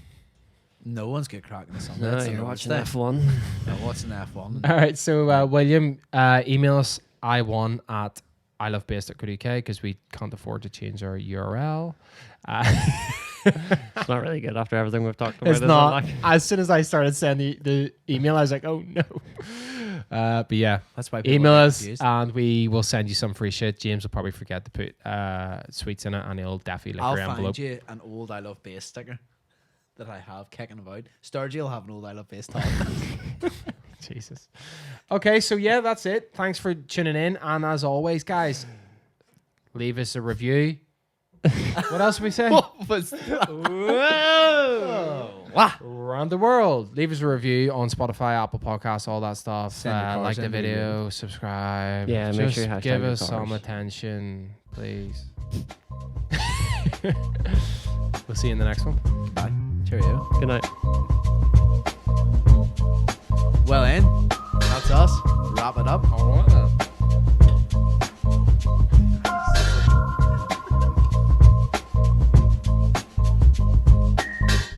No one's good crack in the sun. No, you're watching F1. No, what's an F1? All right, so William, email us i1@ilovebase.co.uk because we can't afford to change our URL. It's not really good after everything we've talked about. It's is it, not. like? As soon as I started sending the email, I was like, oh no. But yeah, That's why people email get us confused. and we will send you some free shit. James will probably forget to put sweets in it and he'll definitely lick I'll your envelope. find you an old I Love Bass sticker that I have kicking about. Sturgy will have an old I Love Bass top. Jesus. Okay, so yeah, that's it. Thanks for tuning in. And as always, guys, leave us a review. What else we say? What was that? Whoa! Around the world. Leave us a review on Spotify, Apple Podcasts, all that stuff. Send your cars Like the in, video, subscribe. Yeah, make Just sure you hashtag give your us some cars. attention, please. We'll see you in the next one. Bye. Cheerio. Good night. Well, then, that's us. Wrap it up. All right.